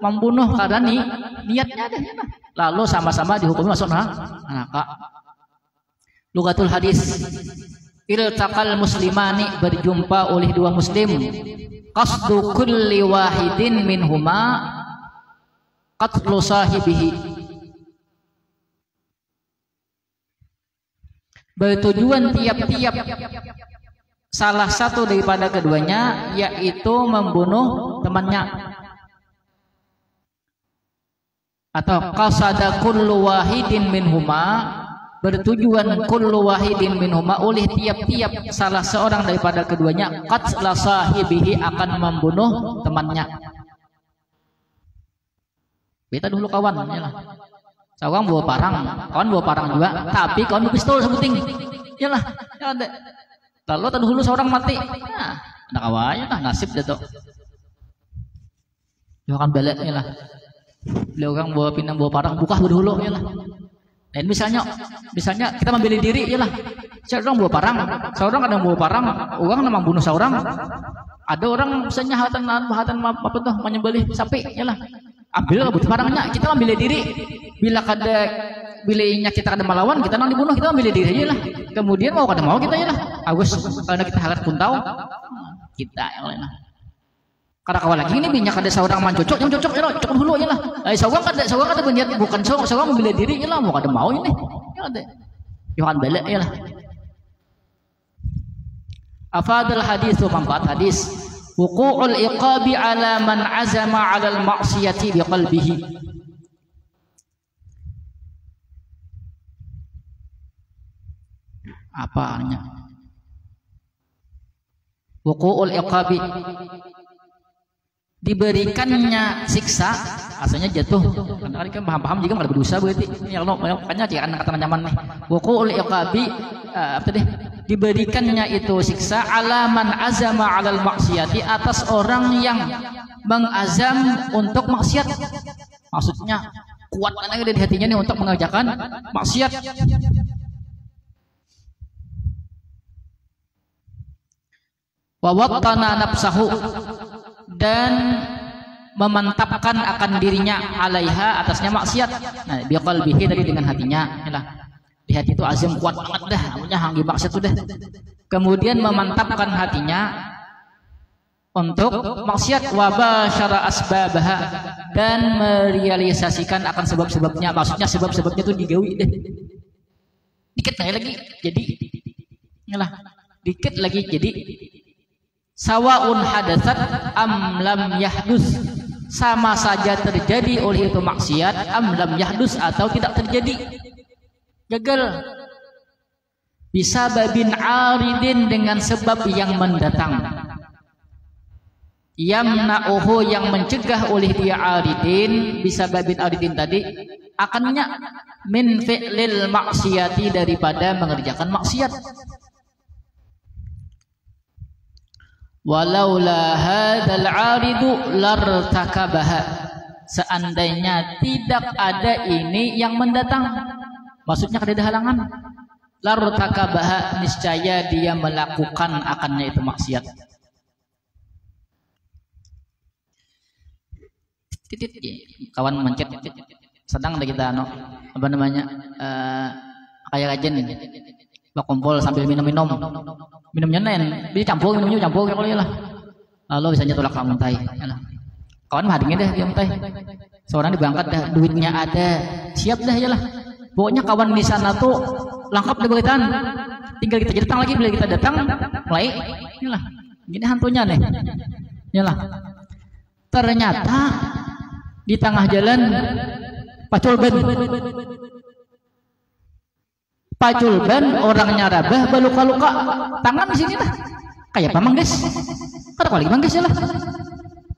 membunuh karena niatnya ada, ya lah. Lalu sama-sama dihukumi masuk neraka. Lugatul hadis, iltaqal muslimani, berjumpa oleh dua muslim, qasdu kulli wahidin minhuma qatlu sahibihi, bertujuan tiap-tiap salah satu daripada keduanya yaitu membunuh temannya, atau qasada kullu wahidin minhuma, bertujuan kullu wahidin minhuma, oleh tiap-tiap salah seorang daripada keduanya, qatla sahibihi, akan membunuh temannya. Beta dulu kawan, ya lah. Sawang bawa parang, kawan bawa parang juga, tapi kawan bawa pistol sebuting, ya lah, ya ada. Lalu tadi dulu seorang mati, nah, ada kawannya lah, nasib dah tuh. Dia akan balik, ya lah. Beliau orang bawa pinang bawa parang, buka dulu, ya lah. Dan misalnya kita membela diri, ya lah. Seorang bawa parang, seorang ada bawa parang, orang memang bunuh seorang. Ada orang misalnya hatan apa tuh, menyembelih sapi, ya lah. Ambil butuh parangnya, kita membela diri. Bila kita kada melawan, kita nang dibunuh, kita membela diri aja lah. Kemudian mau kada mau kita ya lah. Agus karena kita harap puntau, kita yang lain lah. Karena kawal lagi ini minyak ada seorang mancocok, yang cocok ya lah, cocok dulu ya lah. Seorang kada berniat, bukan seorang membela diri ya lah, mau kada mau ini. Ya ada. Yohan balik ya lah. Afadul hadis, manfaat hadis. Wuqu'ul iqabi ala man azama ala al-ma'siyati biqalbihi. Apa artinya? Wuqu'ul iqabi, diberikannya siksa, asalnya jatuh. Karena kan paham-paham juga enggak berdosa berarti. Ya Allah, makanya jangan kata nyaman nih. Wuqu'ul iqabi, apa deh? Diberikannya itu siksa alaman azama alal maksiati, atas orang yang mengazam untuk maksiat. Maksudnya kuat ada di hatinya nih untuk mengerjakan maksiat. Wa wattana nafsahu, dan memantapkan akan dirinya alaiha, atasnya maksiat. Nah, biqalbihi tadi dengan hatinya, yalah. Di hati itu azam kuat banget dah, namanya hanggi maksiat sudah. Kemudian memantapkan hatinya untuk maksiat, wa basyara asbabaha, dan merealisasikan akan sebab-sebabnya. Maksudnya sebab-sebabnya itu digawi deh. Dikit lagi jadi, yalah, dikit lagi jadi. Sawaun hadatsat am lam yahdus, sama saja terjadi oleh itu maksiat, am lam yahdus, atau tidak terjadi. Gagal. Bisa babin aridin, dengan sebab yang mendatang. Yamna'uhu, yang mencegah oleh dia aridin, bisa babin aridin tadi, akannya min fi'lil maksiati, daripada mengerjakan maksiat. Walaula hadzal aridu lartakabaha, seandainya tidak ada ini yang mendatang, maksudnya kada ada halangan, lartakabaha, niscaya dia melakukan akannya itu maksiat. Titit kawan mencet sedang ada kita apa namanya kayak ajen nih, kumpul sambil minum-minum, minumnya nen, bisa campur minumnya campur ya kalau lah, lalu bisa nyetulak kamu tai, kawan mah dingin deh dia tai, seorang diberangkat dah, duitnya ada, siap dah ya lah, pokoknya kawan di sana tuh lengkap deh beritaan, tinggal kita datang lagi, bila kita datang mulai, inilah, gini hantunya nih, inilah, ternyata di tengah jalan pacul ban orangnya rabah baluka-luka tangan di sini lah kayak apa mangges kada kali mangges lah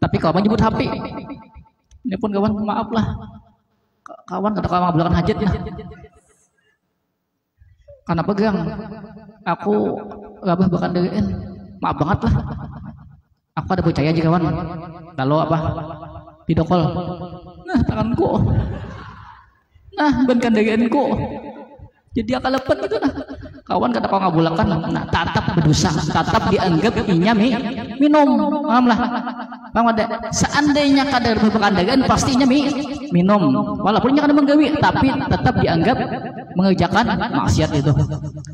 tapi kawan nyebut HP ini pun kawan maaf lah kawan kada kawan ngabulakan hajat lah karena pegang aku rabah bahkan DGN maaf banget lah aku ada percaya aja kawan lalu apa video call nah tanganku nah bankan DGN ku jadi akal lepet gitu nah kawan kata kau ngabulakan nah tatap berdosa tatap dianggap inya minum paham lah paham ada seandainya kadar berkandagan pastinya minum walaupun nya kada menggawi tapi tetap dianggap mengerjakan maksiat itu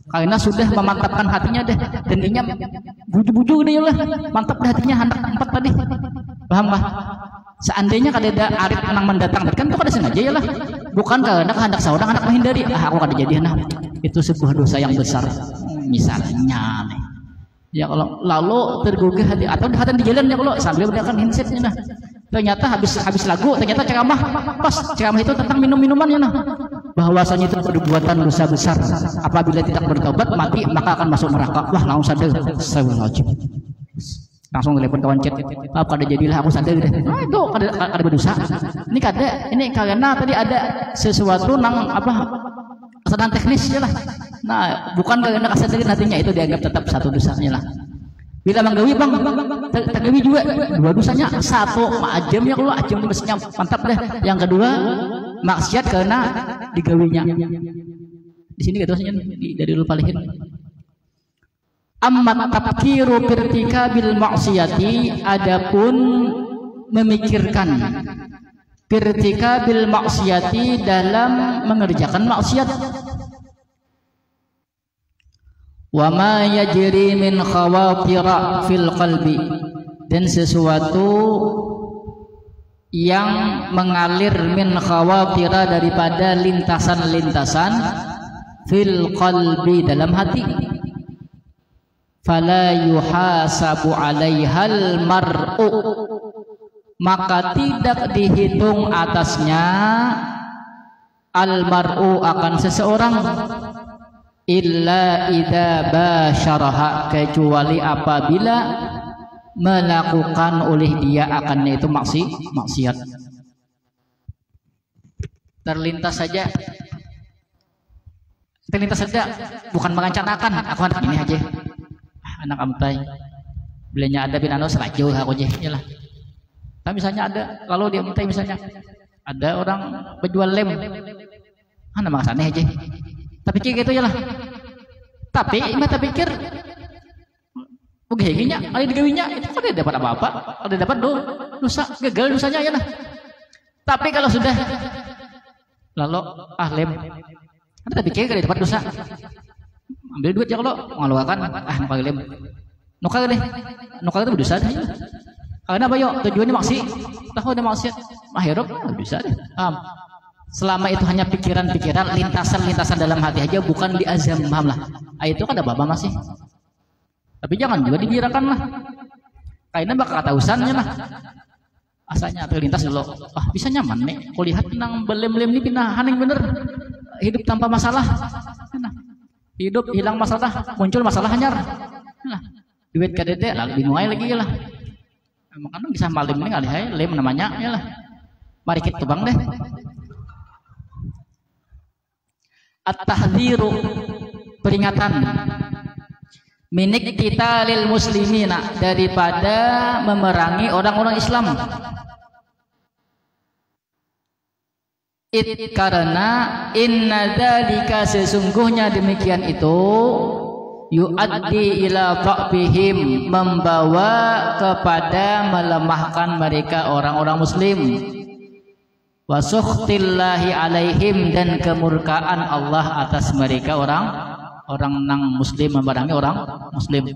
karena sudah memantapkan hatinya deh dan inya buju-buju deh lah mantap deh hatinya hendak empat tadi paham lah seandainya kada ada arit nang mendatang kan itu kada sengaja ya lah bukan karena kehendak seorang anak menghindari aku kada jadi nah itu sebuah dosa yang besar misalnya nih ya kalau lalu tergugah hati atau hati di jalan ya kalau sambil mendengarkan handsetnya nah ternyata habis lagu ternyata ceramah pas ceramah itu tentang minum-minumannya nah bahwasanya itu perbuatan dosa besar apabila tidak bertobat mati maka akan masuk neraka wah langsung sadar astagfirullahaladzim langsung telepon kawan chat maaf kada jadilah aku sadar deh nah, itu kada berdosa ini karena tadi ada sesuatu nang apa kesalahan teknis ya lah nah bukan karena kesadaran nantinya itu dianggap tetap satu dosanya lah bila menggawi bang tergawi juga dua dosanya satu ajam ya kalau ajam mestinya mantap deh yang kedua maksiat karena digawinya di sini dosanya dari dulu palihin amma tafkiru birtikabil maksiyati adapun memikirkan birtikabil maksiyati dalam mengerjakan maksiat wa ma yajri min khawatira fil qalbi dan sesuatu yang mengalir min khawatira daripada lintasan-lintasan fil qalbi dalam hati fala yuhasabu alaihal mar'u maka tidak dihitung atasnya al mar'u akan seseorang illa idza basyaraha kecuali apabila melakukan oleh dia akan itu maksiat terlintas saja bukan mengancanakan aku anak ini aja anak amtai bilanya ada binano serajau aku aja ya lah tapi misalnya ada lalu dia amtai misalnya ada orang berjual lem nama kesana aja tapi kayak gitu ya lah tapi mata pikir begininya ada digawinya itu kan dia dapat apa-apa ada dapat dosa gagal dosanya ya lah tapi kalau sudah lalu lem tapi kayak dia dapat dosa ambil duit ya kalau mengeluarkan nukal lem nukal itu berdosa deh karena apa yuk tujuannya maksiat tahu ada maksiat mahirop bisa deh selama itu hanya pikiran-pikiran lintasan dalam hati aja bukan di azam paham lah itu kan ada baba masih tapi jangan juga dibirakan lah kayaknya bakal kata usannya lah asalnya terlintas dulu bisa nyaman nih kulihat nang belem-belem ini pinahan yang bener hidup tanpa masalah nah, hidup hilang masalah muncul masalah hanyar nah, duit kadede lalu binuai lagi lah makanya bisa malim ini kali hai lem namanya ya lah mari kita bang deh at-tahdhiru peringatan minik kita lil muslimina daripada memerangi orang-orang Islam karena inna dzalika sesungguhnya demikian itu yuaddi ila dha'bihim membawa kepada melemahkan mereka orang-orang muslim wa sukhtillahi alaihim dan kemurkaan Allah atas mereka orang nang muslim membarangi orang muslim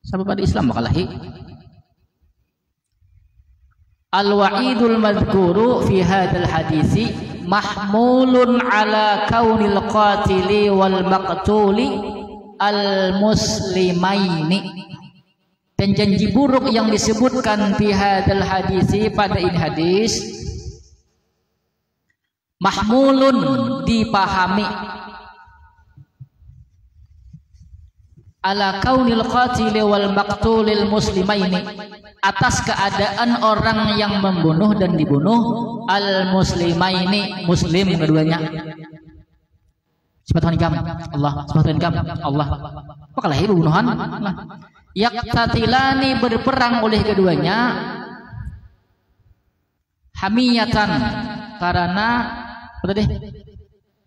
sabab pada Islam bakalahi al-wa'idul madhkuru fi hadzal hadisi mahmulun ala kaunil qatili wal maqtuli al muslimaini Dan janji buruk yang disebutkan fi hadzal hadisi pada ini hadis mahmulun dipahami ala kaunil qatil wal maqtulil muslimaini atas keadaan orang yang membunuh dan dibunuh al muslimaini muslim keduanya. Sifat nikam Allah, sifat nikam Allah. Apakah itu bunuhan? Yaktatilani berperang oleh keduanya hamiyatan karena apa tadi?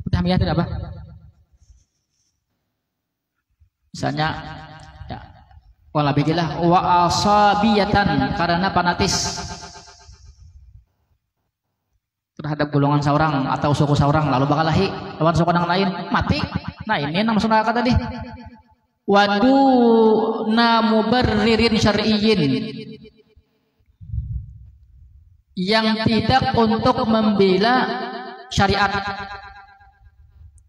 Hamiyatan apa? Misalnya ya, wala bigilah wa asabiyatan karena fanatis terhadap golongan seorang atau suku seorang lalu bakal lahi lawan suku yang lain mati. Nah ini yang maksudnya kata tadi waduna mubarririn syar'iyyin yang tidak untuk membela syariat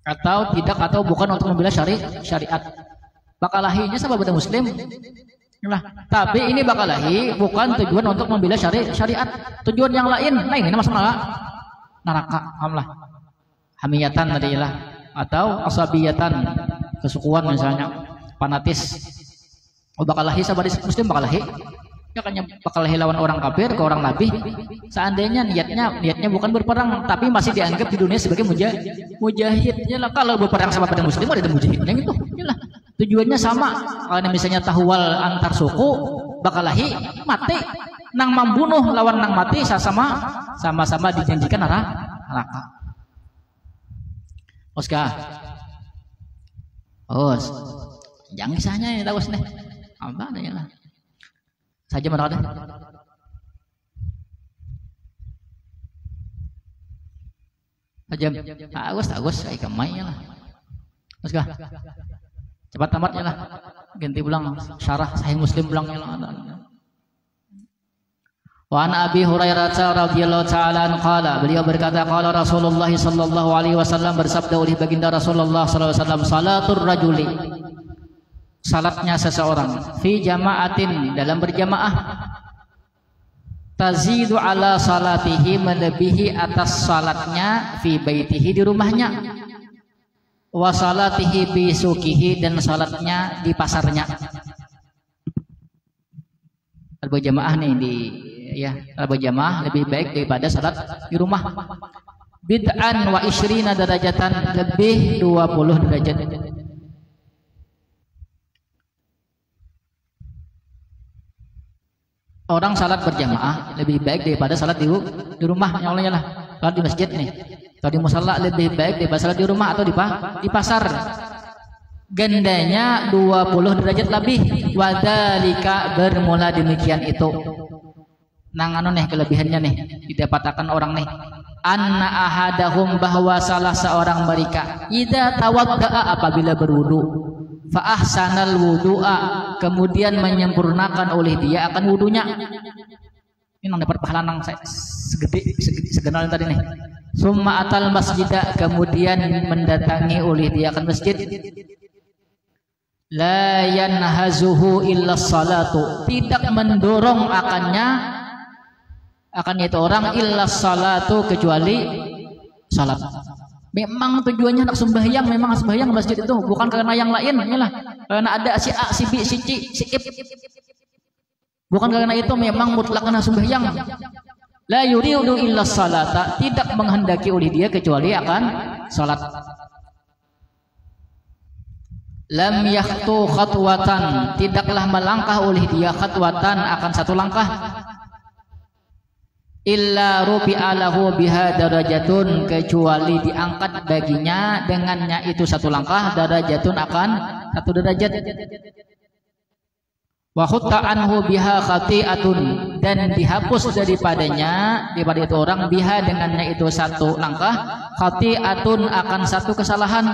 atau bukan untuk membela syariat. Bakalahinya sama betul muslim. Nah, tapi ini bakalahi bukan tujuan untuk membela syariat, tujuan yang lain. Nah ini masuk neraka, amlah. Hamiyatan tadi lah atau asabiyatan kesukuan misalnya, fanatis. Oh bakalahi sama muslim bakalahi. Ya kan bakalahi lawan orang kafir ke orang nabi. Seandainya niatnya bukan berperang tapi masih dianggap di dunia sebagai mujahid. Yalah kalau berperang sama pada muslim ada mujahidnya gitu. Yalah. Tujuannya sama. Kalau misalnya tahwal antar suku bakalahi mati nang membunuh lawan nang mati sama-sama dijanjikan neraka. Oskar. Jangan kisahnya ya tahu nih. Apa adanya lah. Saja mana ada? Agus saya kemai lah. Oskar. Cepat tamatnya lah. Ganti pulang syarah Sahih Muslim pulangnya lah. Wa an Abi Hurairah radhiyallahu ta'ala anhu qala beliau berkata qala Rasulullah sallallahu alaihi wasallam bersabda oleh baginda Rasulullah sallallahu alaihi wasallam salatur rajuli salatnya seseorang fi jama'atin dalam berjamaah tazidu ala salatihi melebihi atas salatnya fi baitihi di rumahnya wa salatihi bi suqihi dan salatnya di pasarnya. Berjamaah nih di ya berjamaah lebih baik daripada salat di rumah. Bid'an wa isyrina darajatan lebih 20 derajat. Orang salat berjamaah lebih baik daripada salat di rumah. Yang lainnya lah salat di masjid nih atau di musalla lebih baik daripada salat di rumah atau di pasar. Gandanya 20 derajat lebih. Wadalika bermula demikian itu. Nang anu nih kelebihannya nih didapatkan orang nih. Anna ahadahum bahwa salah seorang mereka idza tawaddaa apabila berwudu fa ahsanal wudu'a kemudian menyempurnakan oleh dia akan wudunya. Ini nang dapat pahala nang segenal tadi nih. Summa atal masjidah kemudian mendatangi oleh dia akan masjid. La yanhazuhu illa salatu tidak mendorong akan itu orang illa salatu kecuali salat. Memang tujuannya nak sembahyang, memang sembahyang masjid itu bukan karena yang lain, yalah. Karena ada si A, si B, si C, si F. Bukan karena itu memang mutlak karena sembahyang. La yuridu illa salata tidak menghendaki oleh dia kecuali akan salat. Lam yakhtu khatwatan tidaklah melangkah oleh dia khatwatan akan satu langkah illa rubi'a lahu biha darajatun kecuali diangkat baginya dengannya itu satu langkah darajatun akan satu derajat wa khutta anhu biha khati'atun dan dihapus daripada itu orang biha dengannya itu satu langkah khati'atun akan satu kesalahan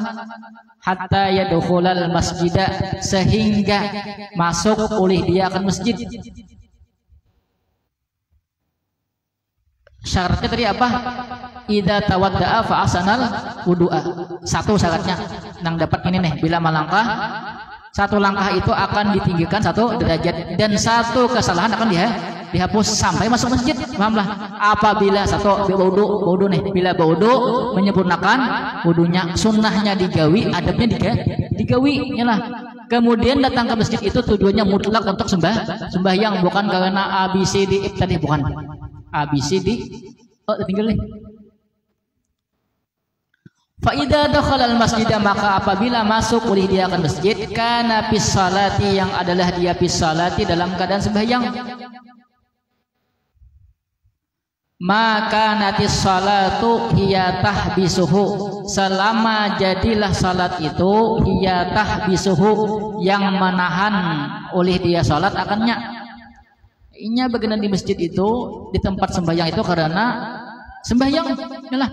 hatta yadkhulal masjidah sehingga masuk oleh dia akan masjid. Syaratnya tadi apa? Idza tawadda'a fa ahsanal wudu'a. Satu syaratnya nang dapat ini nih bila melangkah Satu langkah itu akan ditinggikan 1 derajat dan 1 kesalahan akan dihapus sampai masuk masjid. Pahamlah? Apabila satu wudu nih, bila wudu menyempurnakan wudunya, sunnahnya digawi, adabnya digawi, yalah. Kemudian datang ke masjid itu tujuannya mutlak untuk sembahyang, bukan karena ABCD tadi, bukan. ABCD. Oh, tinggal nih. Fa'idha dakhalal masjid, maka apabila masuk oleh dia ke masjid, kana fis salati, yang adalah dia fis salati dalam keadaan sembahyang. Maka natis salatu hiya tahbisuhu, selama jadilah salat itu hiya tahbisuhu, yang menahan oleh dia salat akannya. Inya bagian di masjid itu, di tempat sembahyang itu karena sembahyang, yalah.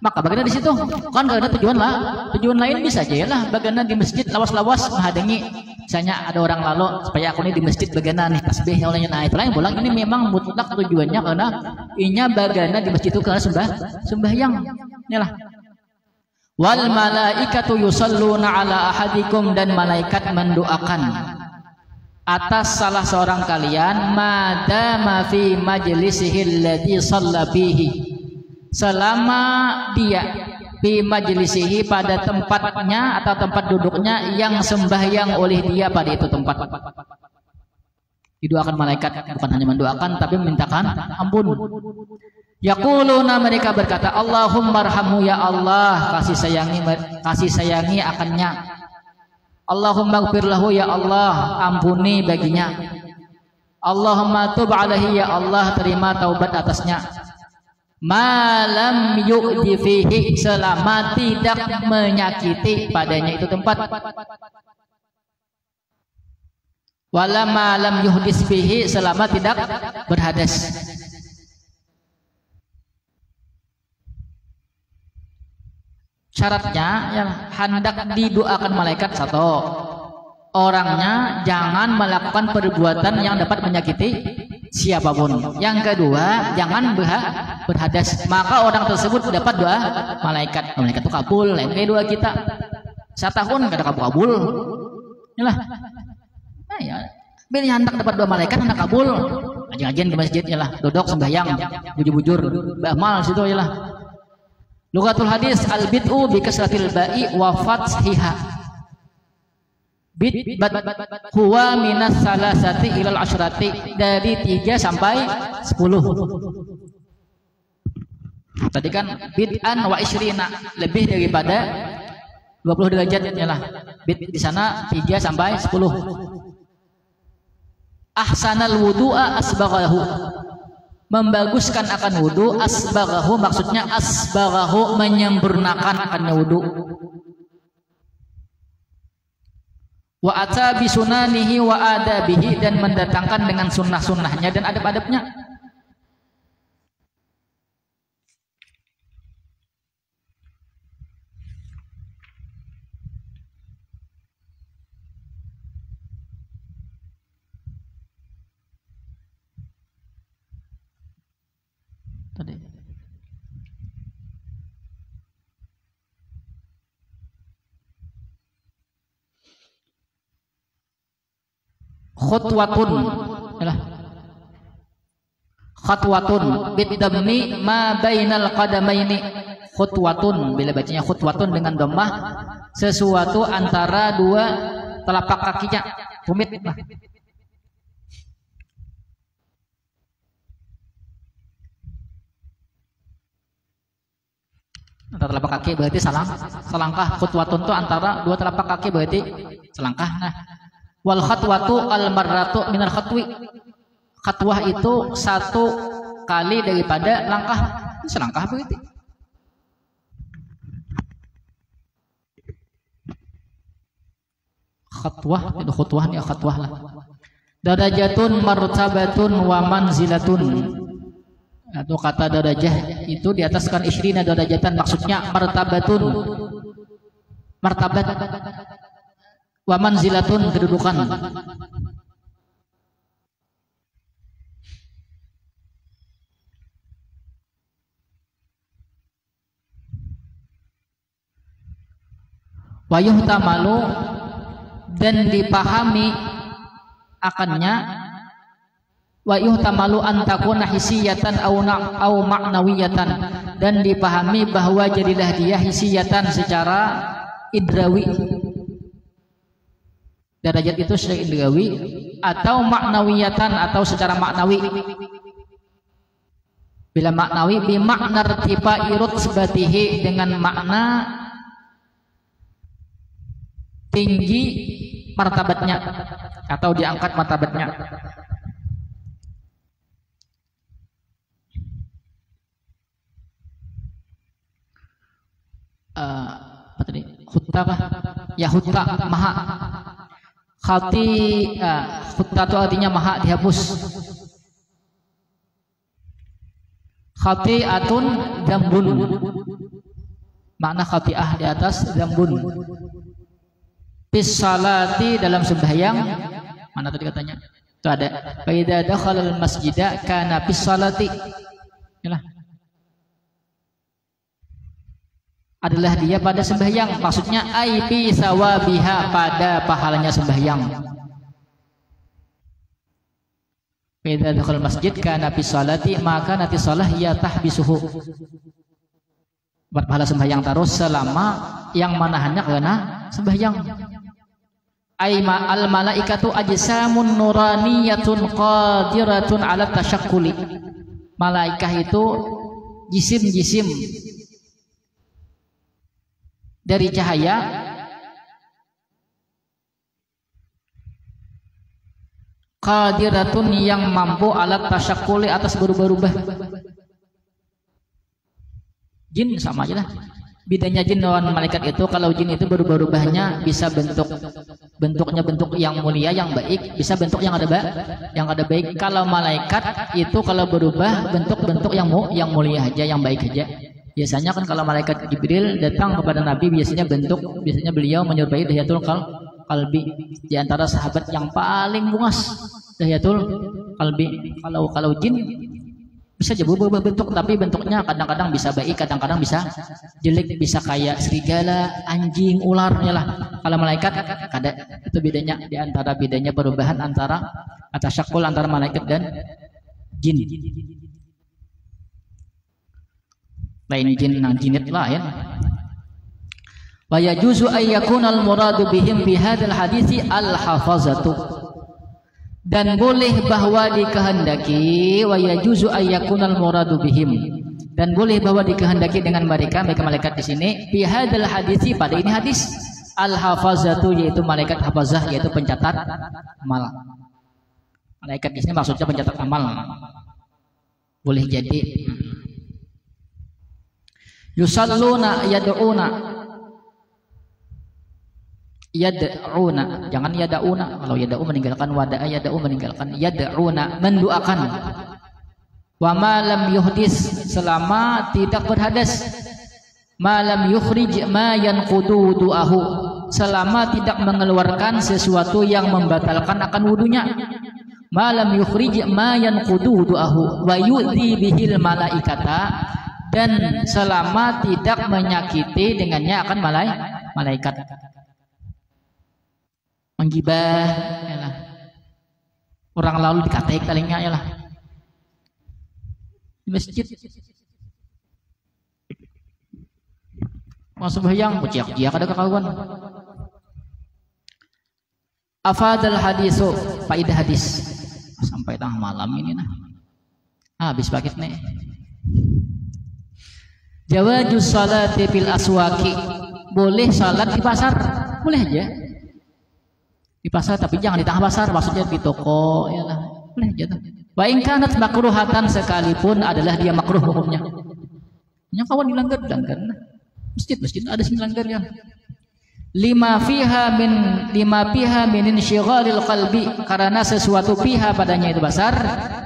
Maka bagaimana di situ? Kan gak ada tujuan lain bisa aja lah. Bagaimana di masjid lawas-lawas menghadangi, misalnya ada orang lalu supaya aku ini di masjid bagaimana nih tasbih olehnya, nah itu lain pulang. Ini memang mutlak tujuannya karena inya bagaimana di masjid itu karena sembahyang. Inilah. Wal malaikatu yusalluna ala ahadikum, dan malaikat mendoakan atas salah seorang kalian, madama fi majlisihi alladhi shalla fihi, selama dia fi majlisihi, pada tempatnya atau tempat duduknya yang sembahyang oleh dia pada itu tempat. Didoakan malaikat, bukan hanya mendoakan tapi memintakan ampun. Yaquluna, mereka berkata, Allahumma arhamhu, ya Allah kasih sayangi akannya. Allahumma ighfir lahu, ya Allah ampuni baginya. Allahumma tub alaihi, ya Allah terima taubat atasnya. Malam yu'di fihi, selama tidak menyakiti padanya itu tempat. Wala malam yuhdis fihi, selama tidak berhadas. Syaratnya yang hendak didoakan malaikat satu, orangnya jangan melakukan perbuatan yang dapat menyakiti siapapun. Yang kedua, jangan berhadas. Maka orang tersebut dapat doa malaikat. Malaikat itu kabul. Lain kayak doa kita. 1 tahun gak ada kabul. Inilah. Nah ya, bila hendak dapat doa malaikat, hendak kabul. Ngaji-ngajian di masjid, yalah. Dodok sembahyang, bujur-bujur, beramal situ, yalah. Lughatul hadis, al-bid'u bi kasratil ba'i wa fathiha. Bid huwa minas salasati ilal asyrati, dari 3 sampai 10. Tadi kan bid'an wa isyrina, lebih daripada 20 derajat, yalah. Bid di sana 3 sampai 10. Ahsanal wudu'a asbaghahu, membaguskan akan wudu. Asbaghahu maksudnya asbaghahu, menyempurnakan akan wudu. Wa ata bi sunanihi wa adabihi, dan mendatangkan dengan sunnah-sunnahnya dan adab-adabnya. Tadi khutwatun, yalah. Khutwatun bidammi ma bainal qadamaini. Khutwatun, bila bacanya khutwatun dengan dhammah, sesuatu antara 2 telapak kakinya. Tumit. Antara telapak kaki berarti selangkah. Khutwatun itu antara 2 telapak kaki berarti selangkah. Nah, wal khatwatu al marratu minal khatwi, khatwah itu 1 kali daripada langkah, selangkah berarti. Khatwah itu khutwah, nih khatwah lah. Darajatun martabatun wa manzilatun. Atau kata darajah itu di atas kan isyrina darajatan, maksudnya martabatun, martabat, wa manzilatun, kedudukan. Wa yuhtamalu, dan dipahami akannya, wa yuhtamalu an takuna hisiyatan au ma'nawiyatan, dan dipahami bahwa jadilah dia hisiyatan secara idrawi, derajat itu secara idrawi, atau maknawiyatan atau secara maknawi. Bila maknawi bimakna irtifai rutbatihi, dengan makna tinggi martabatnya atau diangkat martabatnya. Apa tadi? Hutta kah? Ya hutta, maha. Hutta itu artinya maha, dihapus. Khati'atun dzambun, makna khati'ah di atas, dzambun bis salati, dalam sembahyang. Mana tadi katanya? Itu ada. Fa idza dakhala al masjida kana bis salati. Yalah. Adalah dia pada sembahyang, maksudnya ai fi sawabiha, pada pahalanya sembahyang. Fa idza dakhala al masjid kana bis salati, maka nanti salah ya tahbisuhu, berpahala sembahyang terus selama yang manahannya karena sembahyang. Aima al malaikatu ajsamun nuraniyatun qadiratun ala tasyakkuli, malaikah itu jisim-jisim dari cahaya qadiratun, yang mampu ala tasyakkuli, atas berubah-ubah. Jin sama aja lah. Bedanya jin dan malaikat itu, kalau jin itu berubah-ubahnya bisa bentuknya bentuk yang mulia, yang baik, bisa bentuk yang ada baik. Kalau malaikat itu kalau berubah bentuk-bentuk yang mulia aja, yang baik aja. Biasanya kan kalau malaikat Jibril datang kepada Nabi, biasanya beliau menyerupai dahiyatul qalbi, di antara sahabat yang paling luas dahiyatul qalbi. Kalau jin bisa aja berubah bentuk, tapi bentuknya kadang-kadang bisa baik, kadang-kadang bisa jelek, bisa kayak serigala, anjing, ular, ya lah. Kalau malaikat ada, itu bedanya, di antara bedanya perubahan antara tasyakkul antara malaikat dan jin. Lain jin nang jinit lain. Wa yajuzu ay yakuna al muradu bihim bi hadzal hadithi al hafazatu, dan boleh bahwa dikehendaki, wa yajuzu ayyakunal muradu bihim, dan boleh bahwa dikehendaki dengan mereka malaikat di sini, fi hadzal hadisi, pada ini hadis, al hafazatu, yaitu malaikat hafazah, yaitu pencatat amal. Malaikat di sini maksudnya pencatat amal. Boleh jadi yusalluna yad'una, jangan yad'una. Kalau yad'u meninggalkan wada'a, yad'u meninggalkan yad'una, mendoakan. Wa ma lam yuhdis, selama tidak berhadas. Ma lam yukhrij ma yanqudu du'ahu, selama tidak mengeluarkan sesuatu yang membatalkan akan wudunya. Ma lam yukhrij ma yanqudu du'ahu wa yu'dhi bihil malaikata, dan selama tidak menyakiti dengannya akan malaikat. Menggibah, yalah. Orang lalu dikatek talingnya, yalah. Di masjid masuk sembahyang buciak-ciak ada kekaluan. Afadal hadisu, faidah hadis. Sampai tengah malam ini nah. Habis paket nih. Jawazus salati fil aswaqi, boleh salat di pasar, boleh aja. Di pasar, tapi jangan di tengah pasar, maksudnya di toko, ya lah, boleh aja. Wa in kanat makruhatan, sekalipun adalah dia makruh hukumnya. Yang kawan dilanggar. Masjid ada 9 langgar ya. Lima fiha min insyighalil qalbi, karena sesuatu fiha padanya itu pasar,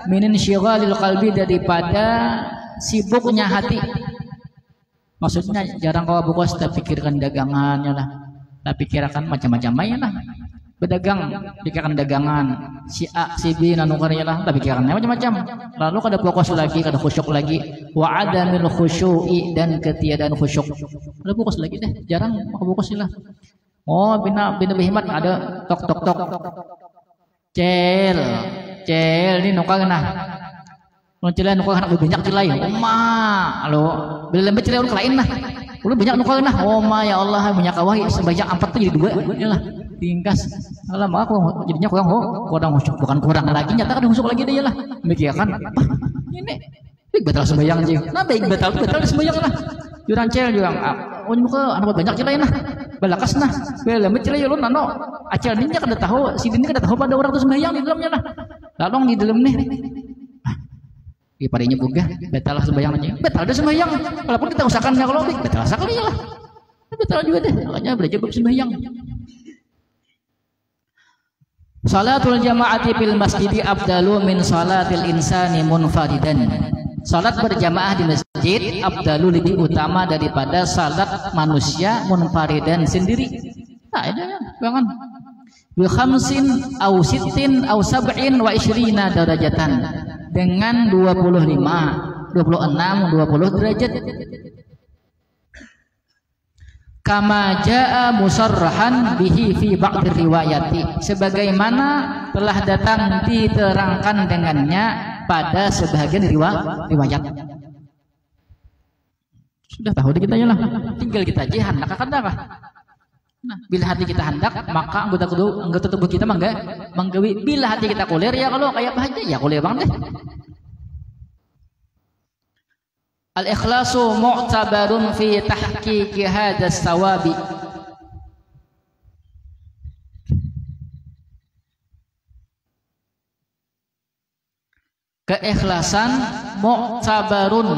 min insyighalil qalbi, daripada sibuknya hati. Maksudnya jarang kau buka, tak pikirkan dagangannya lah, tak pikirkan macam-macam ya lah. Berdagang, pikirkan dagangan, si A, si B, nanu karya lah, tak pikirkan macam-macam. Lalu kada fokus lagi, kada khusyuk lagi, wa adamil khusyu'i, dan ketiadaan khusyuk. Kada fokus lagi deh, jarang fokus lah. Oh, bina behimat ada tok tok tok. Cel ini nuka kena. Cel nuka kena banyak celai. Oma, lo bila lembut celai orang lain lah. Udah banyak nuka kena. Oma ya Allah banyak kawai sebanyak 4 tuh jadi 2. Inilah tingkas. Alah mak aku jadinya kurang husuk bukan kurang lagi nyata kan husuk lagi dia lah. Mikirkan ini baik batal sembahyang aja. Nah baik batal sembahyang lah. Jurang cel jurang. Oh muka anak banyak celai nah. Balakas nah, bela mencela ya lo nano, acel ninja kada tahu, si dini kada tahu pada orang tu sembahyang di dalamnya lah, lalong di dalam nih, parinya buga, betal sembahyang aja, betal ada sembahyang, walaupun kita usahakan nggak kalau betal sekali lah, betal juga deh, makanya belajar bab sembahyang. Salatul jama'ati fil masjidi afdalu min salatil insani munfaridan. Salat berjamaah di masjid afdalu lebih utama daripada salat manusia munfaridan sendiri. Nah, ada ya, jangan. Bi khamsin aw sittin aw sab'in wa ishrina darajatan. Dengan 25, 26, 20 derajat. Kama jaa musarrahan bihi fi ba'd riwayati, sebagaimana telah datang diterangkan dengannya pada sebagian riwayat. Sudah tahu kita ya lah, tinggal kita aja hendak akan darah. Nah, bila hati kita hendak, maka anggota tubuh kita menggawi. Bila hati kita kulir ya kalau kayak apa aja ya kulir bang deh. Al-ikhlasu mu'tabarun fi tahqiqi hadas sawabi. Keikhlasan mu'tabarun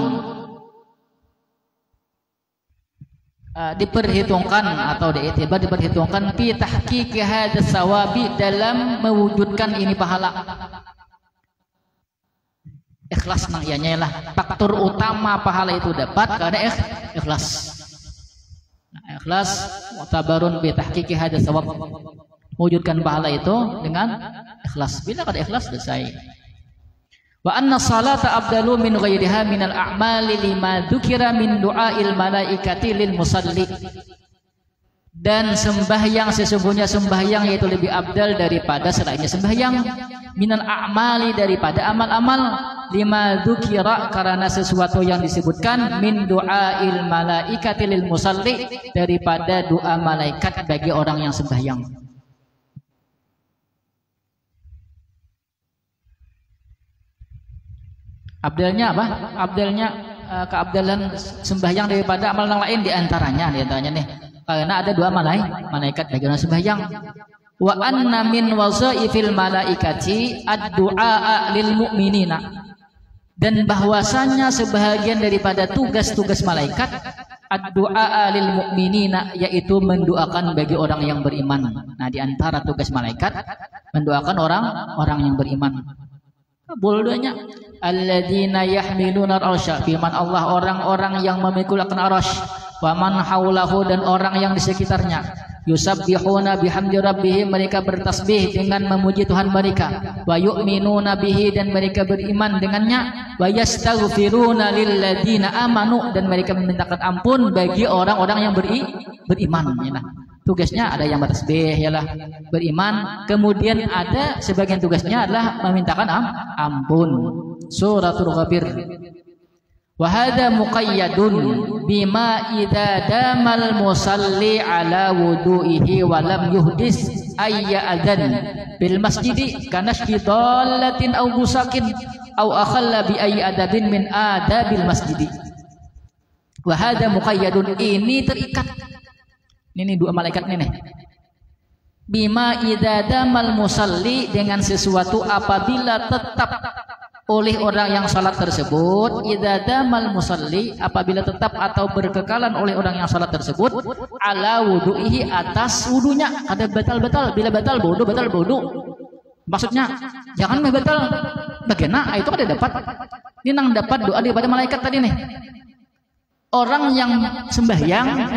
diperhitungkan atau diperhitungkan fi tahqiqi hadas sawabi dalam mewujudkan ini pahala. Ikhlas nang ianya lah faktor utama pahala itu dapat karena ikhlas. Nah, ikhlas mu'tabarun bi tahqiqi hadza sawab, mewujudkan pahala itu dengan ikhlas. Bila kada ikhlas selesai. Wa anna salata afdalu min ghairiha minal a'mali lima dzukira min du'ail malaikati lil musalli. Dan sembahyang sesungguhnya sembahyang yaitu lebih abdal daripada selainnya sembahyang, minal a'mali daripada amal-amal, lima dzukira karena sesuatu yang disebutkan, min du'ail malaikati lil musalli daripada doa malaikat bagi orang yang sembahyang. Abdalnya apa? Abdalnya keabdalan sembahyang daripada amal yang lain diantaranya nih. Karena ada dua malaikat bagi orang sembahyang. Wa anna min wazaifil malaikati ad-du'a lil mu'minina. Dan bahwasanya sebahagian daripada tugas-tugas malaikat ad-du'a lil mu'minina, yaitu mendoakan bagi orang yang beriman. Nah, di antara tugas malaikat mendoakan orang yang beriman. Kabul doanya. Alladzina yahmiluna al-arsy, firman Allah orang-orang yang memikul akan arsy, wa man haulahu dan orang yang di sekitarnya, yusabbihuna bihamdi rabbihim, mereka bertasbih dengan memuji Tuhan mereka, wa yu'minuna bihi dan mereka beriman dengannya, wa yastaghfiruna lilladzina amanu dan mereka memintakan ampun bagi orang-orang yang beriman. Ya, tugasnya ada yang bertasbih yalah, beriman, kemudian ada sebagian tugasnya adalah memintakan ampun. Suratul Ghafir. Wa hadza muqayyadun bima idza damal musalli ala wudu'ihi wa lam yuhdis ayya adzan bil masjidi kanashki dallatin aw busakin aw akhalla bi ayyi adabin min adabil masjidi. Wa hadza muqayyadun, ini terikat. Ini dua malaikat nih. Bima idza damal musalli, dengan sesuatu apabila tetap oleh orang yang salat tersebut, idza damal musalli, apabila tetap atau berkekalan oleh orang yang salat tersebut, ala wudu'ihi, atas wudunya. Ada batal-batal, bila batal wudu. Maksudnya jangan batal bagaimana itu ada dapat. Ini nang dapat doa daripada malaikat tadi nih. Orang yang sembahyang,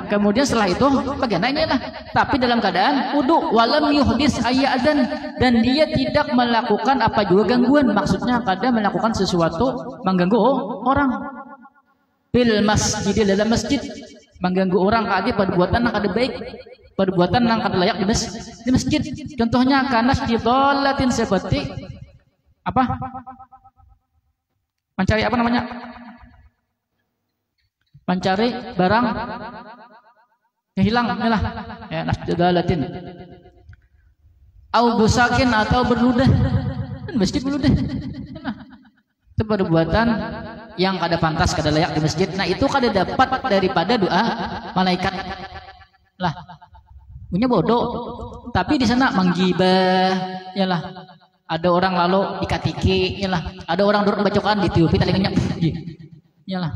kemudian setelah itu bagaimana ini lah, tapi dalam keadaan wudu, walam yuhdis ayya adzan, dan dia tidak melakukan apa juga gangguan, maksudnya kadang melakukan sesuatu mengganggu orang. Bil masjid, dalam masjid, mengganggu orang kadi perbuatan yang kada baik, perbuatan yang kada layak di masjid. Contohnya kanas didolatin seperti apa? Mencari apa namanya? Mencari barang yang hilang, inilah ya nasdalatin. Au busakin atau berludah, masjid berludah. Nah, itu perbuatan yang kada pantas, kada layak di masjid. Nah itu kada dapat daripada doa malaikat. Lah, punya bodoh. Tapi di sana menggibah, yalah. Ada orang lalu dikatiki, yalah. Ada orang duduk bacokan ditiupi telinganya, yalah.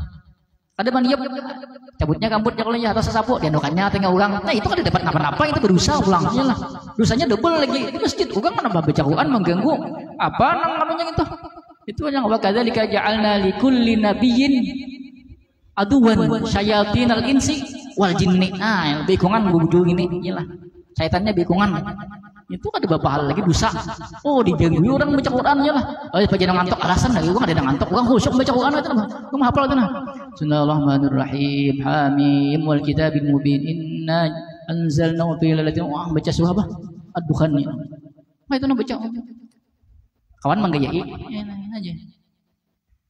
Ada mandiap, cabutnya rambutnya kalau ya atau sesapu, diandokannya tengah orang. Nah itu kan dapat apa-apa, itu berusaha ulangnya lah. Dosanya double lagi di masjid. Orang kan nambah bacakuan mengganggu apa namanya itu. Itu yang wa kadzalika ja'alna likulli nabiyyin aduwan syayatinal insi wal jinni. Nah, bekongan bujul ini, iyalah. Syaitannya bekongan. Itu kan ada beberapa hal lagi dosa. Oh, diganggu orang baca Quran ya lah. Oh, baca ngantuk alasan lagi gua ada ngantuk. Orang khusyuk baca Quran itu mah. Gua hafal itu nah. Bismillahirrahmanirrahim. Hamim wal kitabil mubin. Inna anzalnahu fi lailatin. Wah, baca surah apa? Ad-Dukhan. Nah, itu nah baca. Kawan menggayai aja.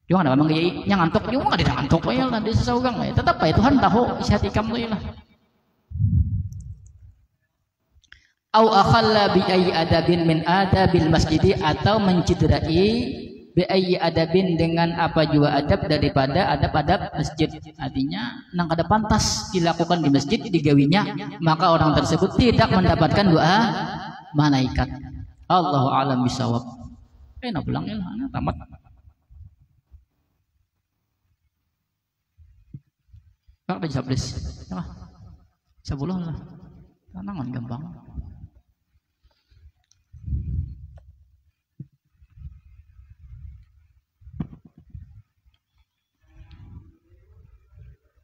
Jangan ada menggayai yang ngantuk. Juga enggak ada ngantuk ya lah di seseorang. Tetap ya Tuhan tahu isi hati kamu ya lah. Au akhalla bi ayyi adabin min adabil masjidi, atau menciderai bi ayyi adabin dengan apa jua adab daripada adab-adab masjid. Artinya nang kada pantas dilakukan di masjid digawinya, maka orang tersebut tidak mendapatkan doa malaikat. Allahu a'lam bisawab. Nah pulang ya lah, tamat. Pak baca please. Ya. 10 lah. Tanangan gampang.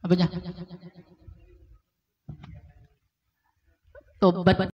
Apanya? Tobat